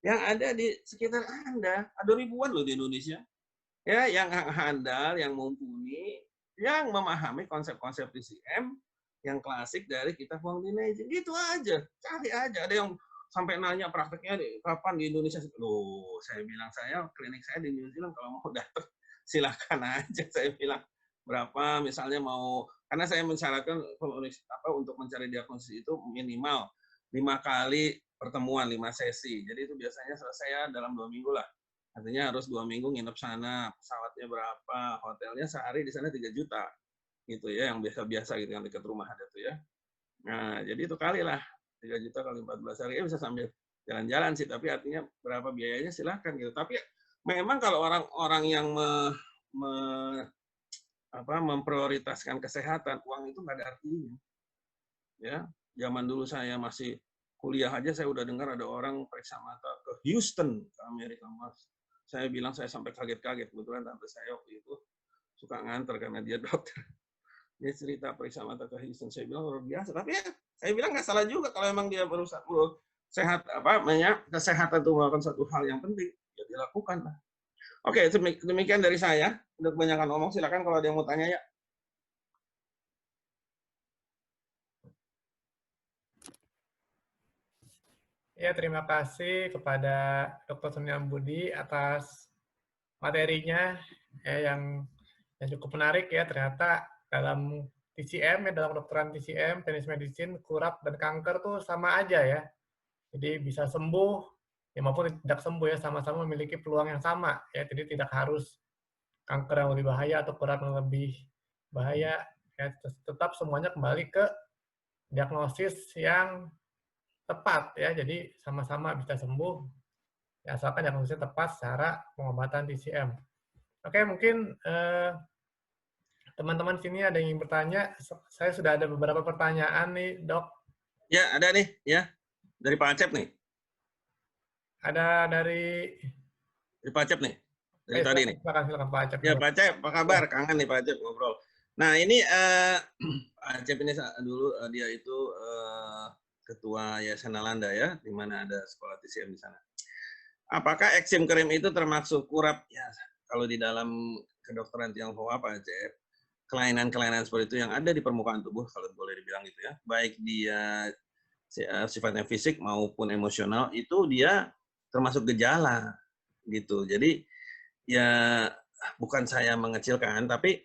yang ada di sekitar Anda. Ada ribuan loh di Indonesia. Ya, yang handal, yang mumpuni, yang memahami konsep-konsep PCM yang klasik dari kitab Wang Dinajin. Gitu aja. Cari aja. Ada yang sampai nanya prakteknya kapan di Indonesia. Loh, saya bilang klinik saya di New Zealand kalau mau datang silakan aja saya bilang berapa misalnya mau karena saya mensyaratkan untuk mencari diagnosis itu minimal 5 kali pertemuan 5 sesi. Jadi itu biasanya selesai dalam 2 minggu lah. Artinya harus 2 minggu nginep sana, pesawatnya berapa, hotelnya sehari di sana 3 juta, gitu ya, yang biasa-biasa gitu, yang dekat rumah ada tuh ya. Nah, jadi itu kali lah, 3 juta kali 14 hari, ya bisa sambil jalan-jalan sih, tapi artinya berapa biayanya silahkan gitu. Tapi memang kalau orang-orang yang me, memprioritaskan kesehatan, uang itu nggak ada artinya. Ya, zaman dulu saya masih kuliah aja saya udah dengar ada orang periksa mata ke Houston, ke Amerika, Mas. Saya bilang saya sampai kaget-kaget. Kebetulan tante saya waktu itu suka nganter karena dia dokter. Dia cerita periksa mata ke Houston. Saya bilang luar biasa. Tapi ya, saya bilang nggak salah juga kalau emang dia berusaha sehat apa namanya kesehatan itu merupakan satu hal yang penting ya dilakukan lah. Oke, demikian dari saya. Udah kebanyakan ngomong, silakan kalau ada yang mau tanya ya. Ya, terima kasih kepada Dr. Suniam Budi atas materinya yang cukup menarik ya. Ternyata dalam TCM ya, dalam kedokteran TCM, teknis medicine, kurap dan kanker tuh sama aja ya. Jadi bisa sembuh ya maupun tidak sembuh ya, sama-sama memiliki peluang yang sama ya. Jadi tidak harus kanker yang lebih bahaya atau kurap yang lebih bahaya ya. Tetap semuanya kembali ke diagnosis yang tepat ya. Jadi sama-sama bisa sembuh ya, asalkan diagnosisnya tepat secara pengobatan TCM. Oke, mungkin teman-teman sini ada yang ingin bertanya. Saya sudah ada beberapa pertanyaan nih, Dok. Ya, ada nih ya. Dari Pak Acep nih. Ada dari Dari Pak Acep nih. Dari tadi nih. silakan Pak Acep Ya, dulu. Pak Acep, apa kabar? Ya. Kangen nih Pak Acep ngobrol. Nah, ini Pak Acep ini dulu dia itu ketua Yayasan Nalanda ya, di mana ada sekolah TCM di sana. Apakah eksim krim itu termasuk kurap? Ya, kalau di dalam kedokteran Tionghoa Pak Acep, kelainan-kelainan seperti itu yang ada di permukaan tubuh, kalau boleh dibilang gitu ya, baik dia sifatnya fisik maupun emosional, itu dia termasuk gejala gitu. Jadi ya bukan saya mengecilkan, tapi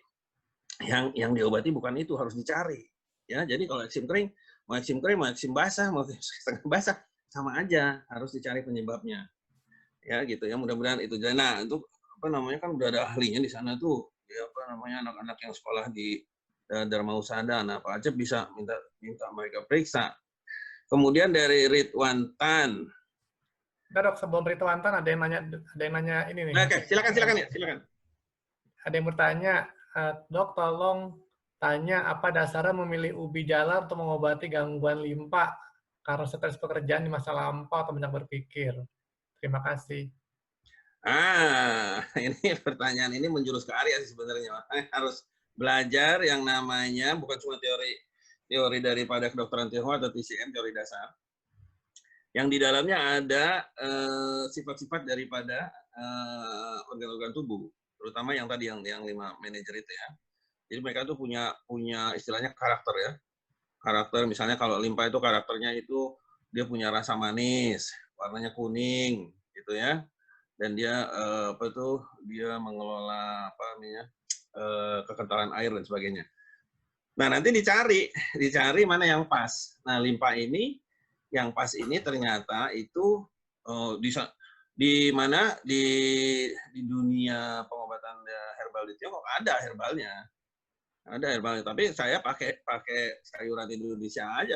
yang diobati bukan itu, harus dicari. Ya, jadi kalau eksim kering, mau eksim basah, mau setengah basah, sama aja, harus dicari penyebabnya. Ya gitu ya, mudah-mudahan itu. Nah, itu apa namanya kan udah ada ahlinya di sana tuh. Ya apa namanya anak-anak yang sekolah di Dharma Husada. Nah, Pak Acep bisa minta mereka periksa. Kemudian dari Ridwan Tan. Nah, Dok, sebelum Rituantan ada yang nanya ini nih. Oke, silakan ya, silakan. Ada yang bertanya, Dok, tolong tanya apa dasarnya memilih ubi jalar untuk mengobati gangguan limpa karena stres pekerjaan di masa lampau atau banyak berpikir. Terima kasih. Ini pertanyaan ini menjurus ke Arya sih sebenarnya. Harus belajar yang namanya bukan cuma teori daripada kedokteran Tionghoa atau TCM, teori dasar. Yang di dalamnya ada sifat-sifat daripada organ-organ tubuh, terutama yang tadi yang 5 manajer itu ya. Jadi mereka tuh punya istilahnya karakter ya. Karakter misalnya kalau limpa itu karakternya itu dia punya rasa manis, warnanya kuning gitu ya. Dan dia dia mengelola apa namanya kekentalan air dan sebagainya. Nah, nanti dicari mana yang pas. Nah, limpa ini yang pas ini ternyata itu di mana di dunia pengobatan herbal di Tiongkok ada herbalnya. Ada herbalnya, tapi saya pakai sayuran Indonesia aja,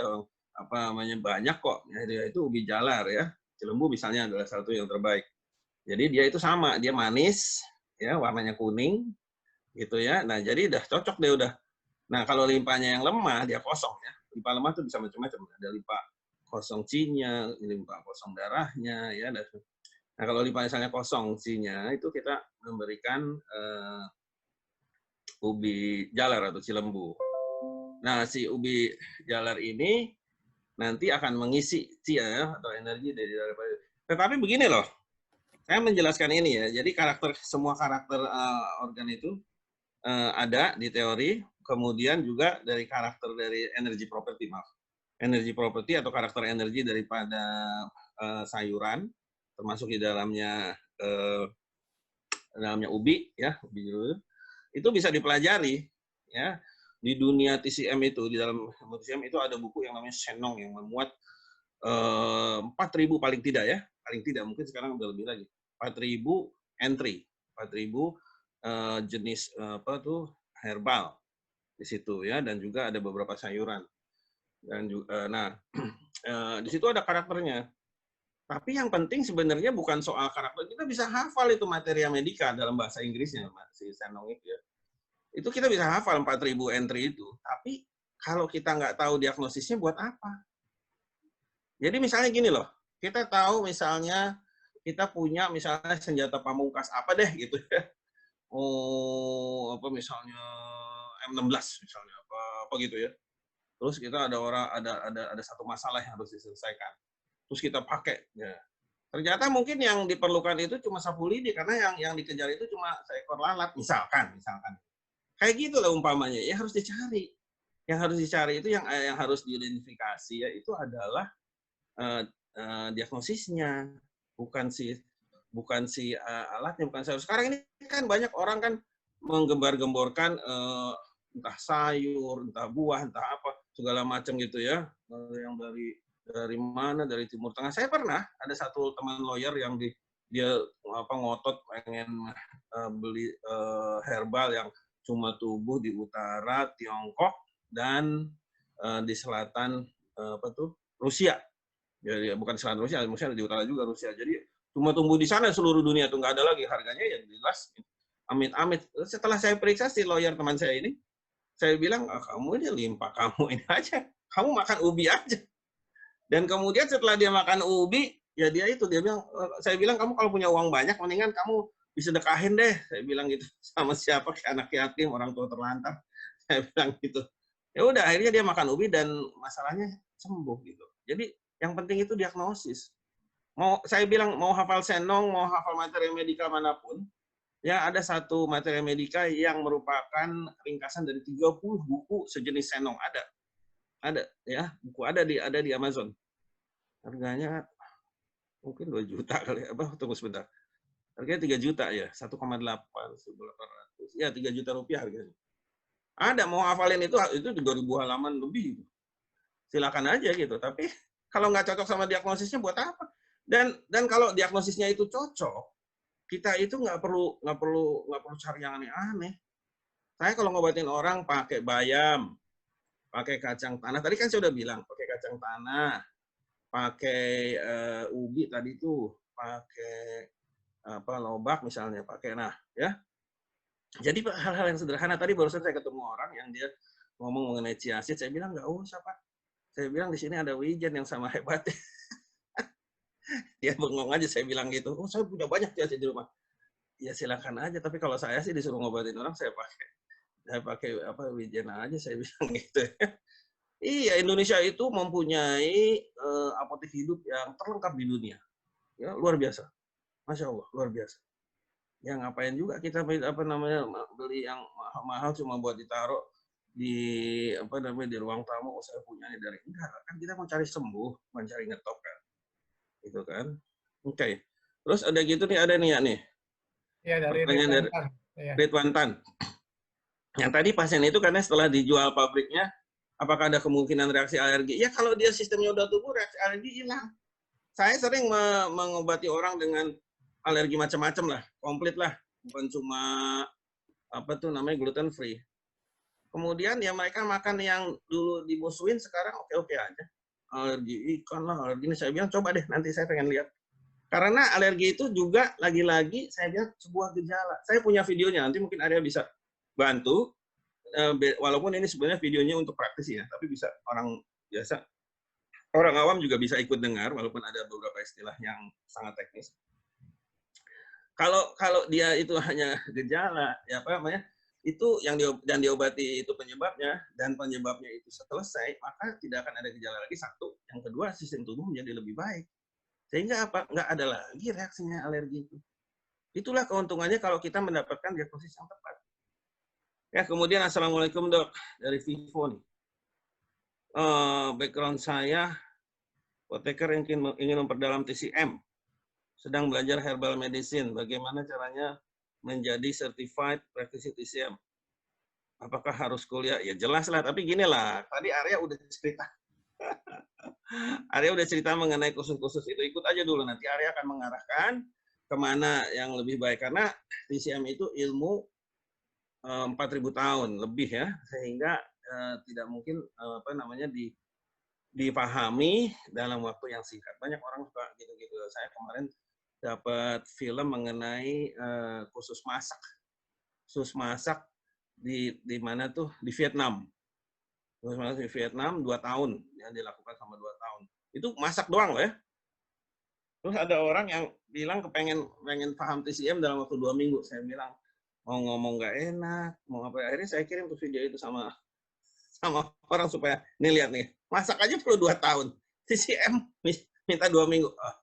apa namanya banyak kok. Ya, itu ubi jalar ya. Cilembu misalnya adalah satu yang terbaik. Jadi dia itu sama, dia manis, ya warnanya kuning, gitu ya. Nah jadi udah cocok deh udah. Nah kalau limpanya yang lemah dia kosong ya. Limpa lemah itu bisa macam-macam. Ada limpa kosong C-nya, limpa kosong darahnya, ya. Nah kalau limpa misalnya kosong C-nya itu kita memberikan ubi jalar atau cilembu. Nah si ubi jalar ini nanti akan mengisi C ya atau energi dari daripada. Tetapi begini loh. Saya menjelaskan ini ya. Jadi semua karakter organ itu ada di teori, kemudian juga dari karakter dari energi properti, maaf. Energi properti atau karakter energi daripada sayuran, termasuk di dalamnya ubi ya, ubi jeruk itu bisa dipelajari ya. Di dunia TCM itu, di dalam TCM itu ada buku yang namanya Shenong yang memuat 4.000 paling tidak ya, paling tidak mungkin sekarang udah lebih lagi. 4.000 entry, 4.000 jenis apa tuh herbal di situ ya, dan juga ada beberapa sayuran dan juga nah di situ ada karakternya. Tapi yang penting sebenarnya bukan soal karakter, kita bisa hafal itu materia medika dalam bahasa Inggrisnya si Senong itu ya. Itu kita bisa hafal 4.000 entry itu. Tapi kalau kita nggak tahu diagnosisnya buat apa? Jadi misalnya gini loh, kita tahu misalnya kita punya misalnya senjata pamungkas apa deh gitu ya. Oh, apa misalnya M16 misalnya apa gitu ya. Terus kita ada orang ada satu masalah yang harus diselesaikan. Terus kita pakai ya. Ternyata mungkin yang diperlukan itu cuma sapu lidi karena yang dikejar itu cuma seekor lalat misalkan. Kayak gitu lah umpamanya. Ya harus dicari. Yang harus dicari itu yang harus diidentifikasi ya itu adalah diagnosisnya, bukan alatnya, bukan sayur. Sekarang ini kan banyak orang kan menggembar-gemborkan entah sayur, entah buah, entah apa segala macam gitu ya, yang dari mana, dari Timur Tengah. Saya pernah ada satu teman lawyer yang dia ngotot pengen beli herbal yang cuma tumbuh di utara Tiongkok dan di selatan Rusia. Ya, bukan selatan Rusia, maksudnya di utara juga Rusia. Jadi cuma tumbuh di sana seluruh dunia tuh nggak ada lagi harganya ya jelas. Amit-amit. Setelah saya periksa si lawyer teman saya ini, saya bilang kamu ini limpah kamu ini aja, kamu makan ubi aja. Dan kemudian setelah dia makan ubi, ya dia bilang, saya bilang kamu kalau punya uang banyak, mendingan kamu disedekahin deh. Saya bilang gitu sama siapa kayak anak yatim, orang tua terlantar. Saya bilang gitu. Ya udah akhirnya dia makan ubi dan masalahnya sembuh gitu. Jadi yang penting itu diagnosis. Saya bilang mau hafal senong, mau hafal materi medika manapun, ya ada satu materi medika yang merupakan ringkasan dari 30 buku sejenis senong ada ya buku ada di Amazon. Harganya mungkin 2 juta kali apa tunggu sebentar. Harganya 3 juta ya, 1,8 1.800. Ya 3 juta rupiah harganya. Ada mau hafalin itu 2000 halaman lebih. Silakan aja gitu. Tapi kalau nggak cocok sama diagnosisnya buat apa? Dan kalau diagnosisnya itu cocok, kita itu nggak perlu cari yang aneh-aneh. Saya kalau ngobatin orang pakai bayam, pakai kacang tanah. Tadi kan saya udah bilang pakai kacang tanah, pakai ubi tadi tuh, pakai lobak misalnya, pakai ya. Jadi hal-hal yang sederhana tadi barusan saya ketemu orang yang dia ngomong mengenai chiasid, saya bilang nggak usah Pak. Saya bilang di sini ada wijen yang sama hebatnya. Dia bengong aja saya bilang gitu. Oh saya punya banyak chiasid di rumah. Ya silakan aja. Tapi kalau saya sih disuruh ngobatin orang saya pakai wijen aja saya bilang gitu. Iya Indonesia itu mempunyai apotek hidup yang terlengkap di dunia. Ya luar biasa. Masya Allah luar biasa. Ya ngapain juga kita beli yang mahal-mahal cuma buat ditaruh di di ruang tamu. Oh saya punya ini dari enggak kan kita mau cari sembuh, mau cari ngetop kan. Gitu kan. Oke. Terus ada gitu nih ada nih ya nih. Ya, dari Pertanyaan dari Ridwan. Ya. Ridwan Tan. Yang tadi pasien itu karena setelah dijual pabriknya, apakah ada kemungkinan reaksi alergi? Ya kalau dia sistemnya udah tubuh, reaksi alergi hilang. Saya sering mengobati orang dengan alergi macam-macam lah, komplit lah, bukan cuma gluten free. Kemudian ya mereka makan yang dulu dimusuhin sekarang oke-oke aja. Alergi ikan lah, alergi ini saya bilang coba deh nanti saya pengen lihat. Karena alergi itu juga lagi-lagi saya bilang sebuah gejala. Saya punya videonya, nanti mungkin Arya bisa bantu. Walaupun ini sebenarnya videonya untuk praktisi ya, tapi bisa orang biasa, orang awam juga bisa ikut dengar, walaupun ada beberapa istilah yang sangat teknis. Kalau dia itu hanya gejala, ya apa namanya, itu yang diobati itu penyebabnya, dan penyebabnya itu selesai, maka tidak akan ada gejala lagi, satu. Yang kedua, sistem tubuh menjadi lebih baik. Sehingga apa? Nggak ada lagi reaksinya alergi itu. Itulah keuntungannya kalau kita mendapatkan diagnosis yang tepat. Ya, kemudian Assalamualaikum dok, dari Vivo nih. Background saya, apoteker yang ingin memperdalam TCM, sedang belajar herbal medicine. Bagaimana caranya menjadi certified practitioner TCM? Apakah harus kuliah? Ya jelas lah, tapi gini lah, tadi Arya udah cerita. Arya udah cerita mengenai kursus-kursus itu, ikut aja dulu, nanti Arya akan mengarahkan kemana yang lebih baik. Karena TCM itu ilmu 4.000 tahun lebih ya, sehingga tidak mungkin dipahami dalam waktu yang singkat. Banyak orang suka gitu-gitu. Saya kemarin dapat film mengenai khusus masak di mana tuh di Vietnam. Khusus masak di Vietnam 2 tahun yang dilakukan sama 2 tahun. Itu masak doang loh ya. Terus ada orang yang bilang pengen paham TCM dalam waktu 2 minggu. Saya bilang, mau ngomong nggak enak, mau apa. Akhirnya saya kirim tuh video itu sama orang supaya, nih lihat nih, masak aja perlu 2 tahun. TCM minta 2 minggu. Oh,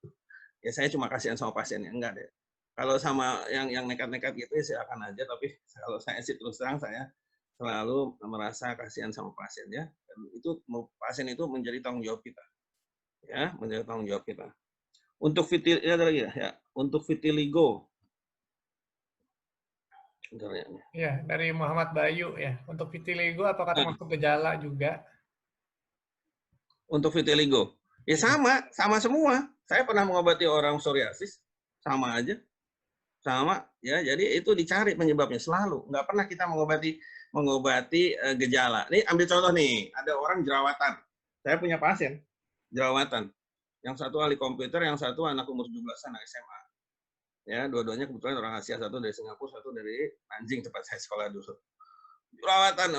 ya saya cuma kasihan sama pasiennya, enggak deh. Kalau sama yang nekat-nekat gitu ya silakan aja, tapi kalau saya sih terus terang saya selalu merasa kasihan sama pasiennya, dan itu pasien itu menjadi tanggung jawab kita. Ya, menjadi tanggung jawab kita. Untuk ya ada lagi ya, untuk vitiligo. Ya, dari Muhammad Bayu ya. Untuk vitiligo apakah termasuk gejala juga? Untuk vitiligo, ya sama semua. Saya pernah mengobati orang psoriasis, sama aja. Sama ya, jadi itu dicari penyebabnya selalu, nggak pernah kita mengobati gejala. Ini ambil contoh nih, ada orang jerawatan, saya punya pasien jerawatan, yang satu ahli komputer, yang satu anak umur 17, anak SMA, ya dua-duanya kebetulan orang Asia, satu dari Singapura, satu dari Nanjing tempat saya sekolah dulu. Jerawatan,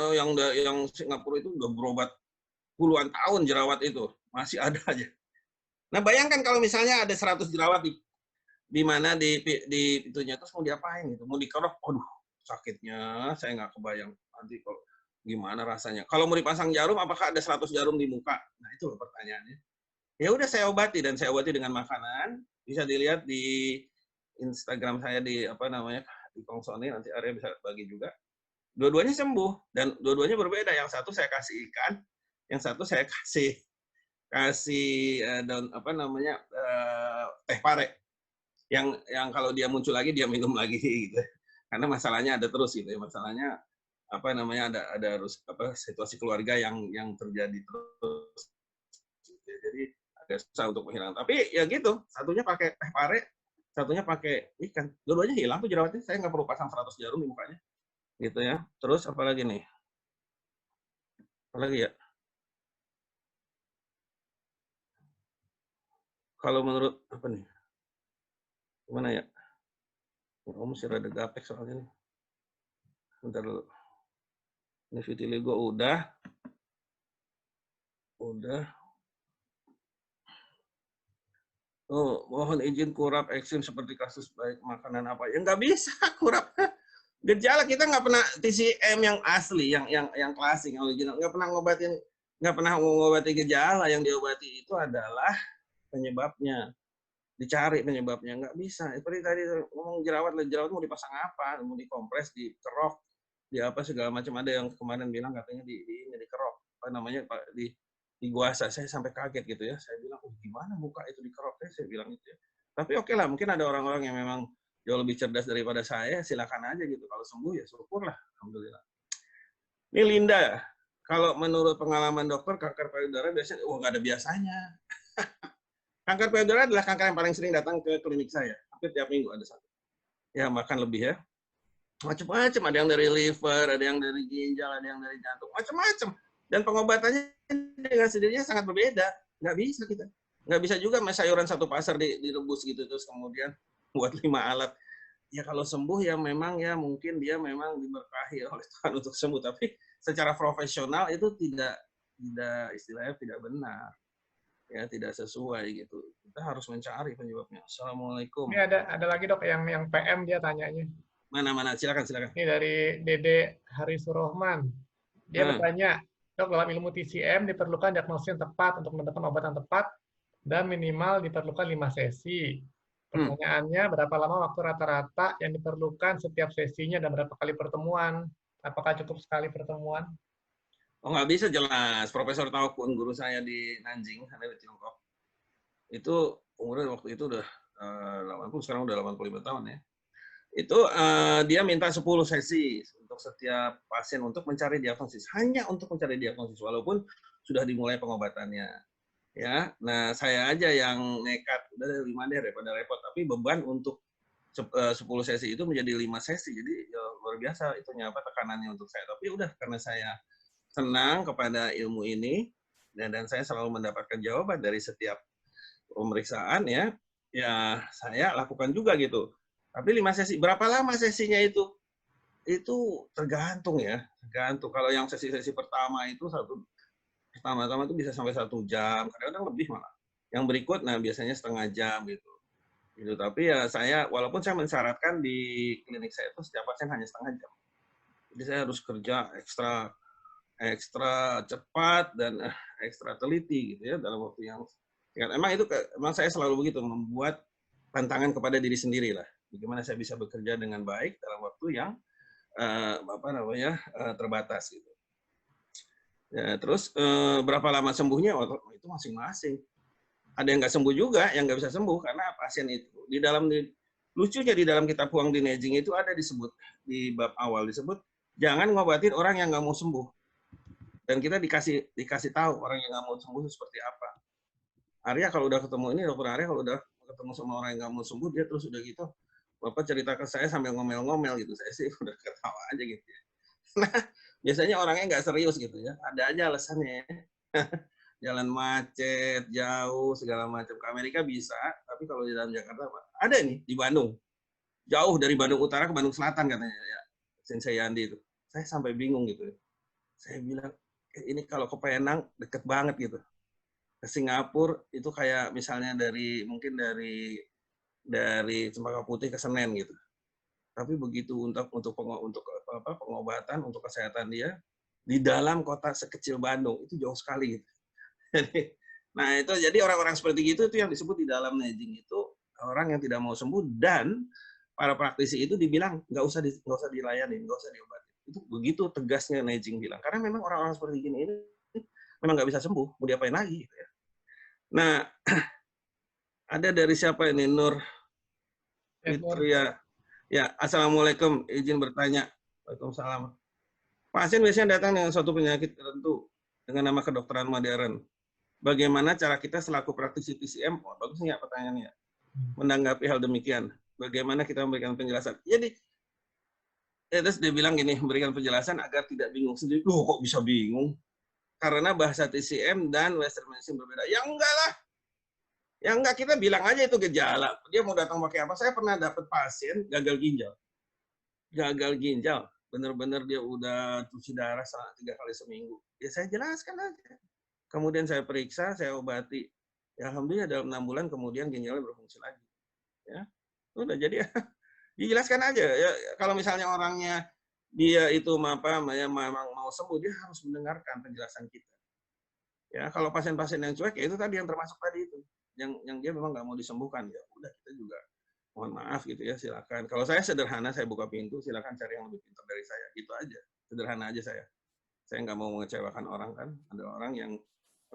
yang Singapura itu udah berobat puluhan tahun, jerawat itu masih ada aja. Nah bayangkan kalau misalnya ada 100 jerawat di mana di itunya, terus mau diapain gitu, mau dikerok, aduh sakitnya saya nggak kebayang nanti kalau gimana rasanya. Kalau mau dipasang jarum, apakah ada 100 jarum di muka? Nah itu loh pertanyaannya. Ya udah saya obati, dan saya obati dengan makanan. Bisa dilihat di Instagram saya di di Kongsoni, nanti Arya bisa bagi juga. Dua-duanya sembuh, dan dua-duanya berbeda. Yang satu saya kasih ikan, yang satu saya kasih daun teh pare. Yang kalau dia muncul lagi dia minum lagi gitu, karena masalahnya ada terus gitu ya, masalahnya ada situasi keluarga yang terjadi terus, jadi agak susah untuk menghilangkan. Tapi ya gitu, satunya pakai teh pare, satunya pakai ikan, dua-duanya hilang tuh jerawatnya. Saya nggak perlu pasang 100 jarum di mukanya gitu ya. Terus apalagi nih, apalagi ya, kalau menurut apa nih, gimana ya, oh mesti rada gapek soalnya nih, bentar dulu. Ini vitiligo udah. Oh, mohon izin kurap ekstrim seperti kasus baik makanan apa. Ya nggak bisa kurap. Gejala kita nggak pernah TCM yang asli, yang klasik, yang original. Nggak pernah mengobati gejala. Yang diobati itu adalah penyebabnya. Dicari penyebabnya. Nggak bisa. Seperti tadi ngomong jerawat mau dipasang apa? Mau dikompres, dikerok, di apa segala macam. Ada yang kemarin bilang katanya dikerok. Apa namanya, Pak, di guasa. Saya sampai kaget gitu ya. Saya bilang, oh gimana muka itu dikerok? Saya bilang gitu ya. Tapi oke lah, mungkin ada orang-orang yang memang jauh lebih cerdas daripada saya, silakan aja gitu. Kalau sembuh ya syukurlah, alhamdulillah. Ini Linda, kalau menurut pengalaman dokter, kanker payudara biasanya, nggak ada biasanya. Kanker payudara adalah kanker yang paling sering datang ke klinik saya. Hampir tiap minggu ada satu. Ya, makan lebih ya. Macam-macam, ada yang dari liver, ada yang dari ginjal, ada yang dari jantung, macam-macam. Dan pengobatannya dengan sendirinya sangat berbeda. Nggak bisa kita. Nggak bisa juga sayuran satu pasar direbus gitu, terus kemudian buat 5 alat. Ya kalau sembuh ya memang ya mungkin dia memang diberkahi oleh Tuhan untuk sembuh. Tapi secara profesional itu tidak istilahnya tidak benar. Ya tidak sesuai gitu. Kita harus mencari penyebabnya. Assalamualaikum. Ini ada lagi dok yang PM dia tanyanya. Mana silakan. Ini dari Dede Harisurohman. Dia bertanya, dok, dalam ilmu TCM diperlukan diagnosis yang tepat untuk mendapatkan obat yang tepat dan minimal diperlukan 5 sesi. Pertanyaannya, berapa lama waktu rata-rata yang diperlukan setiap sesinya dan berapa kali pertemuan? Apakah cukup sekali pertemuan? Oh nggak bisa jelas. Profesor Tao Kun, guru saya di Nanjing, sana di Tiongkok, itu umurnya waktu itu udah 80, sekarang udah 85 tahun ya. Itu dia minta 10 sesi untuk setiap pasien untuk mencari diagnosis, hanya untuk mencari diagnosis walaupun sudah dimulai pengobatannya. Ya, nah saya aja yang nekat, udah 5 deh daripada repot, tapi beban untuk 10 sesi itu menjadi 5 sesi, jadi ya, luar biasa itunya tekanannya untuk saya. Tapi udah karena saya senang kepada ilmu ini dan saya selalu mendapatkan jawaban dari setiap pemeriksaan ya saya lakukan juga gitu. Tapi 5 sesi, berapa lama sesinya itu? Itu tergantung ya, tergantung. Kalau yang sesi-sesi pertama itu pertama-tama itu bisa sampai 1 jam, kadang-kadang lebih malah. Yang berikut, nah biasanya setengah jam gitu. Gitu. Tapi ya saya, walaupun saya mensyaratkan di klinik saya itu setiap pasien hanya setengah jam. Jadi saya harus kerja ekstra ekstra cepat dan ekstra teliti gitu ya dalam waktu yang singkat. Emang itu emang saya selalu begitu, membuat tantangan kepada diri sendiri lah. Bagaimana saya bisa bekerja dengan baik dalam waktu yang apa namanya terbatas gitu. Ya, terus berapa lama sembuhnya? Itu masing-masing. Ada yang nggak sembuh juga, yang nggak bisa sembuh karena pasien itu lucunya di dalam kitab Huang Di Neijing itu ada disebut di bab awal disebut jangan ngobatin orang yang nggak mau sembuh. Dan kita dikasih tahu orang yang nggak mau sembuh itu seperti apa. Arya kalau udah ketemu ini, dokter Arya kalau udah ketemu sama orang yang nggak mau sembuh, dia terus udah gitu, Bapak cerita ke saya sambil ngomel-ngomel gitu. Saya sih udah ketawa aja gitu ya. Nah, biasanya orangnya nggak serius gitu ya. Ada aja alasannya. Jalan macet, jauh, segala macam. Ke Amerika bisa, tapi kalau di dalam Jakarta, ada nih di Bandung. Jauh dari Bandung Utara ke Bandung Selatan katanya ya. Sensei Yandi itu. Saya sampai bingung gitu. Saya bilang, ini kalau ke Penang deket banget gitu. Ke Singapura itu kayak misalnya mungkin dari Cempaka Putih ke Senen gitu. Tapi begitu untuk pengobatan, untuk kesehatan dia di dalam kota sekecil Bandung itu jauh sekali gitu. Nah itu jadi orang-orang seperti itu yang disebut di dalam Neijing itu orang yang tidak mau sembuh dan para praktisi itu dibilang nggak usah dilayani, nggak usah diobati. Itu begitu tegasnya Neijing bilang karena memang orang-orang seperti ini memang nggak bisa sembuh, mau diapain lagi gitu ya. Nah ada dari siapa ini Nur Fitria. Ya, assalamualaikum, izin bertanya. Waalaikumsalam. Pasien biasanya datang dengan suatu penyakit tertentu dengan nama kedokteran modern. Bagaimana cara kita selaku praktisi PCM, bagus nggak pertanyaannya, menanggapi hal demikian? Bagaimana kita memberikan penjelasan? Jadi, terus dia bilang gini, memberikan penjelasan agar tidak bingung sendiri. Loh, kok bisa bingung? Karena bahasa TCM dan Western Medicine berbeda. Ya enggak lah. Ya enggak, kita bilang aja itu gejala. Dia mau datang pakai apa? Saya pernah dapat pasien gagal ginjal. Gagal ginjal. Benar-benar dia udah cuci darah 3 kali seminggu. Ya saya jelaskan aja. Kemudian saya periksa, saya obati. Ya alhamdulillah dalam 6 bulan kemudian ginjalnya berfungsi lagi. Ya, udah jadi dijelaskan aja. Ya, kalau misalnya orangnya dia itu memang mau sembuh, dia harus mendengarkan penjelasan kita. Ya, kalau pasien-pasien yang cuek, ya itu tadi yang termasuk tadi itu, yang dia memang nggak mau disembuhkan, ya udah kita juga mohon maaf gitu ya, silakan. Kalau saya sederhana, saya buka pintu, silakan cari yang lebih pintar dari saya, gitu aja. Sederhana aja saya. Saya nggak mau mengecewakan orang kan. Ada orang yang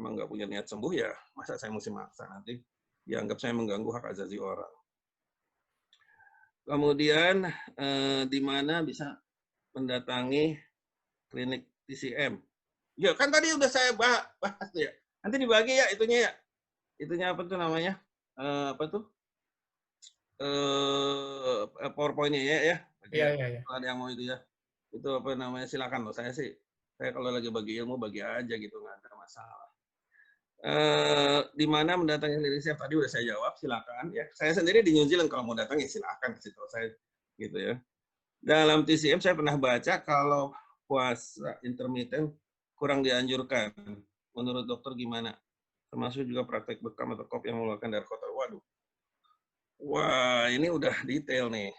emang nggak punya niat sembuh ya, masa saya mesti maksa nanti dianggap saya mengganggu hak asasi orang. Kemudian di mana bisa mendatangi klinik TCM? Ya kan tadi udah saya bahas tuh ya. Nanti dibagi ya itunya ya. Itunya apa tuh namanya? Apa tuh? PowerPoint-nya ya. Iya, iya, iya. Kalau ada yang mau itu ya. Itu apa namanya? Silakan loh. Saya kalau lagi bagi ilmu bagi aja gitu, nggak ada masalah. Di mana mendatangi klinik TCM tadi udah saya jawab, silakan ya. Saya sendiri di New Zealand kalau mau datang ya silakan ke situ saya gitu ya. Dalam TCM saya pernah baca kalau puasa intermittent kurang dianjurkan. Menurut dokter gimana? Termasuk juga praktek bekam atau kop yang mengeluarkan darah kotor. Waduh. Wah, ini udah detail nih.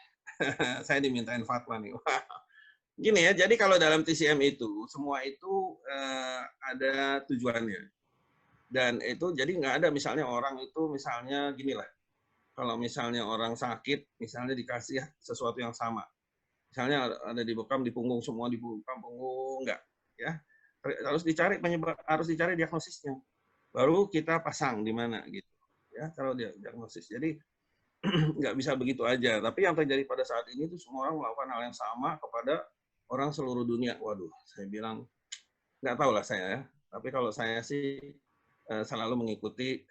Saya dimintain fatwa nih. Wah. Gini ya, jadi kalau dalam TCM itu, semua itu ada tujuannya. Dan itu jadi nggak ada misalnya orang itu misalnya gini lah. Kalau misalnya orang sakit, misalnya dikasih sesuatu yang sama. Misalnya ada di bekam, di punggung, semua di punggung, enggak. Ya. Harus dicari penyebab, harus dicari diagnosisnya. Baru kita pasang di mana gitu. Ya, kalau diagnosis. Jadi nggak bisa begitu aja. Tapi yang terjadi pada saat ini itu semua orang melakukan hal yang sama kepada orang seluruh dunia. Waduh, saya bilang nggak tahu lah saya ya. Tapi kalau saya sih selalu mengikuti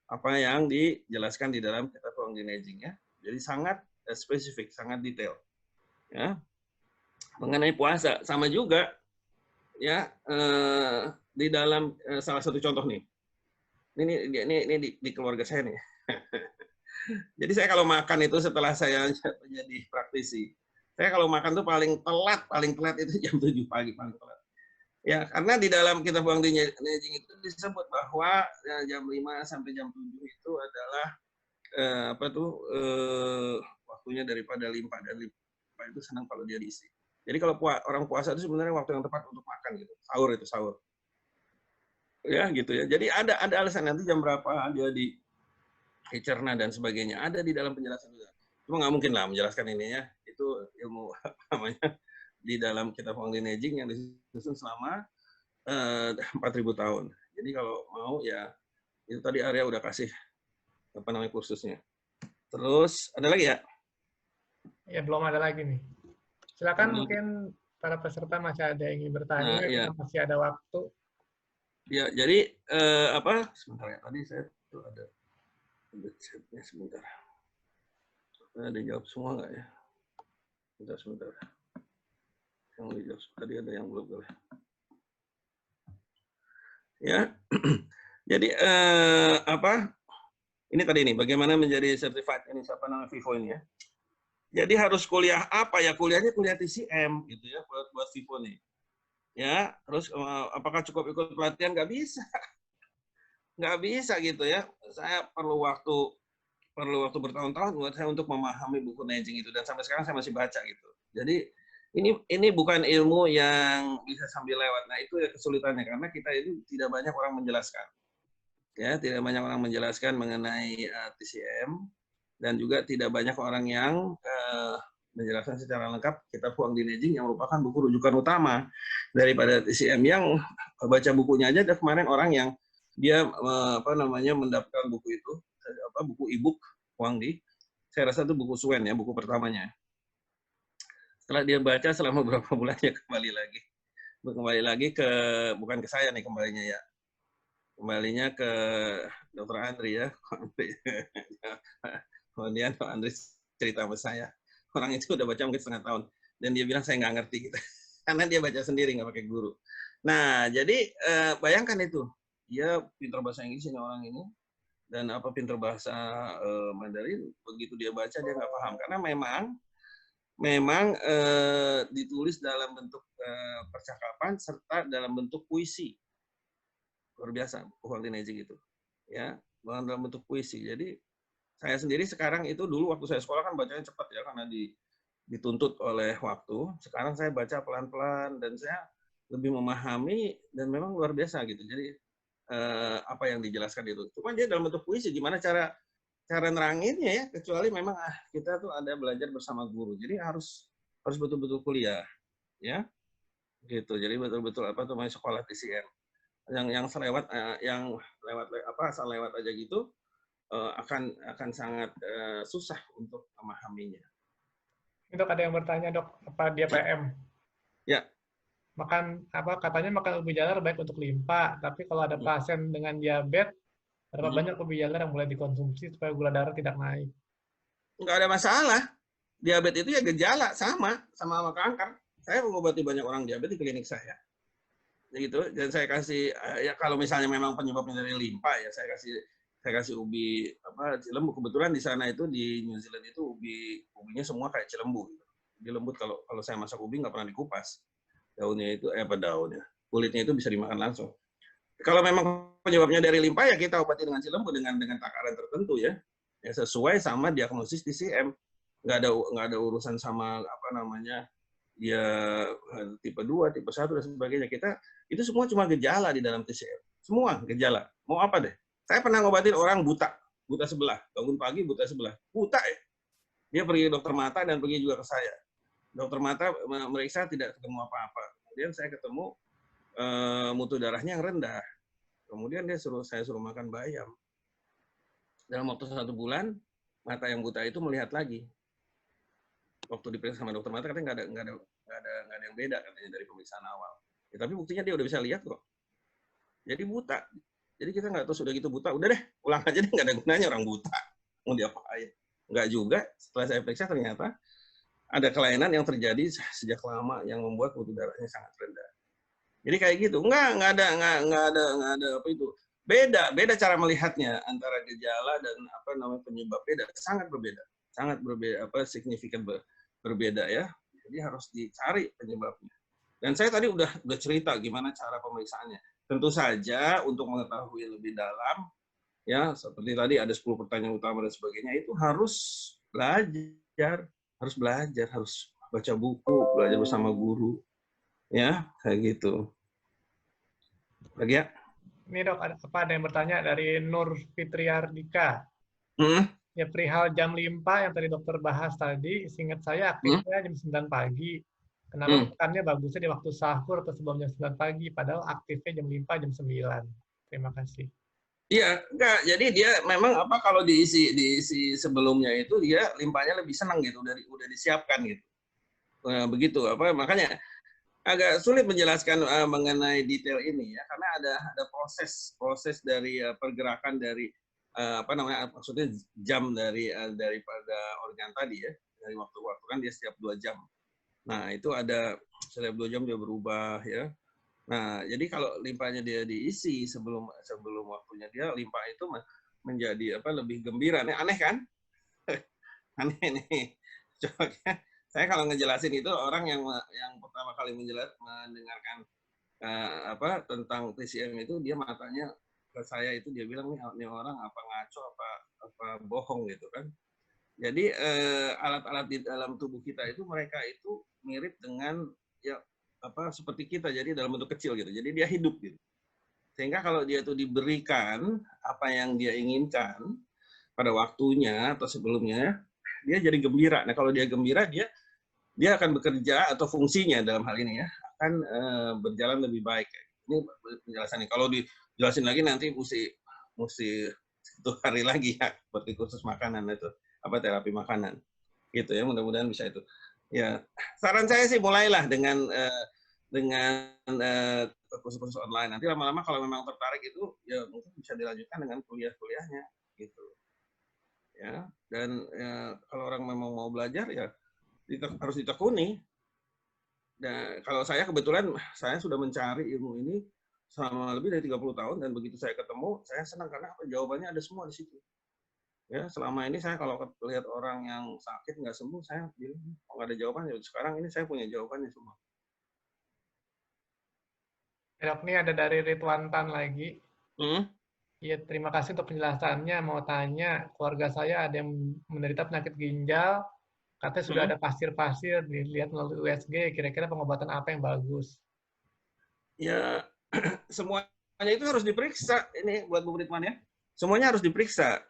apa yang dijelaskan di dalam kitab Huang Di Neijing ya. Jadi sangat spesifik, sangat detail. Ya. Mengenai puasa sama juga ya di dalam salah satu contoh nih. Ini di keluarga saya nih. Jadi saya kalau makan itu setelah saya menjadi praktisi, saya kalau makan tuh paling telat itu jam 7 pagi paling telat. Ya, karena di dalam kitab Huangdi Neijing itu disebut bahwa jam 5 sampai jam 7 itu adalah waktunya daripada limpa, dan limpa itu senang kalau dia diisi. Jadi kalau orang puasa itu sebenarnya waktu yang tepat untuk makan gitu. Sahur itu sahur. Ya, gitu ya. Jadi ada alasan nanti jam berapa dia dicerna dan sebagainya. Ada di dalam penjelasan juga. Cuma nggak mungkin lah menjelaskan ininya. Itu ilmu namanya di dalam kitab Huangdi Neijing yang disusun selama 4.000 tahun. Jadi kalau mau ya itu tadi Arya udah kasih apa namanya kursusnya. Terus ada lagi ya? Ya, belum ada lagi nih. Silakan mungkin para peserta masih ada yang ingin bertanya, Nah, kita masih ada waktu. Ya, jadi sebentar ya. Tadi saya tuh ada chatnya sebentar. Ada dijawab semua nggak ya? Sebentar. Yang dijawab tadi ada yang belum boleh. Ya, jadi ini tadi nih, bagaimana menjadi certified ini siapa namanya Vivo ini ya. Jadi harus kuliah apa ya? Kuliahnya kuliah TCM gitu ya buat Vivo nih. Ya, terus apakah cukup ikut pelatihan? Nggak bisa gitu ya. Saya perlu waktu bertahun-tahun buat saya untuk memahami buku Neijing itu, dan sampai sekarang saya masih baca gitu. Jadi ini bukan ilmu yang bisa sambil lewat. Nah, itu ya kesulitannya karena kita itu tidak banyak orang menjelaskan. Ya, tidak banyak orang menjelaskan mengenai TCM, dan juga tidak banyak orang yang menjelaskan secara lengkap kitab Huangdi Neijing yang merupakan buku rujukan utama daripada TCM. Yang baca bukunya aja ada kemarin orang yang dia mendapatkan buku itu, buku e-book Huangdi. Saya rasa itu buku Suen ya, buku pertamanya. Setelah dia baca selama beberapa bulan ya kembali lagi ke, bukan ke saya nih kembalinya ya, kembalinya ke Dr. Andri ya. Kemudian Pak Andri cerita sama saya, orang itu udah baca mungkin setengah tahun, dan dia bilang saya nggak ngerti gitu, karena dia baca sendiri nggak pakai guru. Nah, jadi bayangkan itu, dia pintar bahasa Inggris ini orang ini, dan pintar bahasa Mandarin, begitu dia baca dia nggak paham, karena memang ditulis dalam bentuk percakapan serta dalam bentuk puisi. Luar biasa Huangdi Neijing itu. Ya, dalam bentuk puisi. Jadi saya sendiri sekarang itu dulu waktu saya sekolah kan bacanya cepat ya karena dituntut oleh waktu. Sekarang saya baca pelan-pelan dan saya lebih memahami, dan memang luar biasa gitu. Jadi apa yang dijelaskan itu. Cuma dia dalam bentuk puisi, gimana cara neranginnya ya, kecuali memang kita tuh ada belajar bersama guru. Jadi harus betul-betul kuliah ya. Gitu. Jadi betul-betul sekolah TCM. Yang selewat asal lewat aja gitu akan sangat susah untuk memahaminya. Dok, ada yang bertanya, Dok, apa dia PM? Ya. Katanya makan ubi jalar baik untuk limpa, tapi kalau ada pasien dengan diabetes, berapa banyak ubi jalar yang boleh dikonsumsi supaya gula darah tidak naik? Nggak ada masalah. Diabetes itu ya gejala sama kanker. Saya mengobati banyak orang diabetes di klinik saya. Gitu. Dan saya kasih ya kalau misalnya memang penyebabnya dari limpa ya saya kasih ubi cilembu. Kebetulan di sana itu di New Zealand itu ubinya semua kayak cilembu. Jadi lembut, kalau saya masak ubi nggak pernah dikupas. Daunnya itu daunnya. Kulitnya itu bisa dimakan langsung. Kalau memang penyebabnya dari limpa ya kita obati dengan cilembu dengan takaran tertentu ya. Ya sesuai sama diagnosis TCM. Nggak ada urusan sama dia tipe 2, tipe 1 dan sebagainya. Kita itu semua cuma gejala di dalam TCM. Semua gejala. Mau apa deh? Saya pernah ngobatin orang buta sebelah. Bangun pagi buta sebelah. Buta ya. Dia pergi ke dokter mata dan pergi juga ke saya. Dokter mata meriksa tidak ketemu apa-apa. Kemudian saya ketemu mutu darahnya yang rendah. Kemudian saya suruh makan bayam. Dalam waktu 1 bulan, mata yang buta itu melihat lagi. Waktu diperiksa sama dokter mata katanya nggak ada yang beda katanya dari pemeriksaan awal. Ya, tapi buktinya dia udah bisa lihat kok. Jadi buta. Jadi kita nggak tahu sudah gitu buta, udah deh pulang aja deh, nggak ada gunanya orang buta. Mau diapain? Nggak juga. Setelah saya periksa ternyata ada kelainan yang terjadi sejak lama yang membuat mutu darahnya sangat rendah. Jadi kayak gitu. Nggak ada apa itu. Beda cara melihatnya antara gejala dan penyebab, beda, sangat berbeda. Sangat berbeda, signifikan berbeda ya. Jadi harus dicari penyebabnya. Dan saya tadi udah cerita gimana cara pemeriksaannya. Tentu saja untuk mengetahui lebih dalam, ya seperti tadi ada 10 pertanyaan utama dan sebagainya, itu harus belajar, harus baca buku, belajar bersama guru, ya kayak gitu. Lagi ya? Ini dok, ada yang bertanya dari Nur Fitriardika. Hmm? Ya perihal jam limpa yang tadi dokter bahas tadi, seingat saya aktifnya jam 9 pagi. Kenapa bukannya bagusnya di waktu sahur atau sebelum jam 9 pagi, padahal aktifnya jam limpa jam 9. Terima kasih. Iya, enggak. Jadi dia memang apa kalau diisi sebelumnya itu dia limpanya lebih senang gitu, udah disiapkan gitu. Begitu apa makanya agak sulit menjelaskan mengenai detail ini ya karena ada proses dari pergerakan dari apa namanya maksudnya jam daripada organ tadi ya dari waktu-waktu kan dia setiap 2 jam. Nah itu ada setiap 2 jam dia berubah ya. Nah jadi kalau limpanya dia diisi sebelum waktunya dia limpa itu menjadi apa lebih gembira. Aneh kan? Aneh nih. Coba saya kalau ngejelasin itu orang yang pertama kali mendengarkan apa tentang TCM itu dia matanya ke saya itu dia bilang nih orang apa ngaco apa bohong gitu kan. Jadi alat-alat di dalam tubuh kita itu mereka itu mirip dengan ya apa seperti kita jadi dalam bentuk kecil gitu. Jadi dia hidup gitu. Sehingga kalau dia tuh diberikan apa yang dia inginkan pada waktunya atau sebelumnya dia jadi gembira. Nah, kalau dia gembira dia akan bekerja atau fungsinya dalam hal ini ya akan berjalan lebih baik. Ini penjelasannya. Kalau dijelasin lagi nanti mesti 1 hari lagi ya seperti khusus makanan itu apa terapi makanan gitu ya mudah-mudahan bisa itu. Ya saran saya sih mulailah dengan kursus-kursus online. Nanti lama-lama kalau memang tertarik itu ya mungkin bisa dilanjutkan dengan kuliah-kuliahnya gitu. Ya dan kalau orang memang mau belajar ya harus ditekuni. Nah, kalau saya kebetulan saya sudah mencari ilmu ini selama lebih dari 30 tahun dan begitu saya ketemu, saya senang karena apa? Jawabannya ada semua di situ. Ya, selama ini saya kalau lihat orang yang sakit nggak sembuh, saya bilang nggak ada jawabannya. Sekarang ini saya punya jawabannya semua. Dok, ini ada dari Ridwan Tan lagi. Hmm? Iya, terima kasih untuk penjelasannya. Mau tanya, keluarga saya ada yang menderita penyakit ginjal, katanya sudah Hmm? ada pasir-pasir, dilihat melalui USG, kira-kira pengobatan apa yang bagus? Ya, semuanya itu harus diperiksa. Ini buat Bu Ridwan ya. Semuanya harus diperiksa.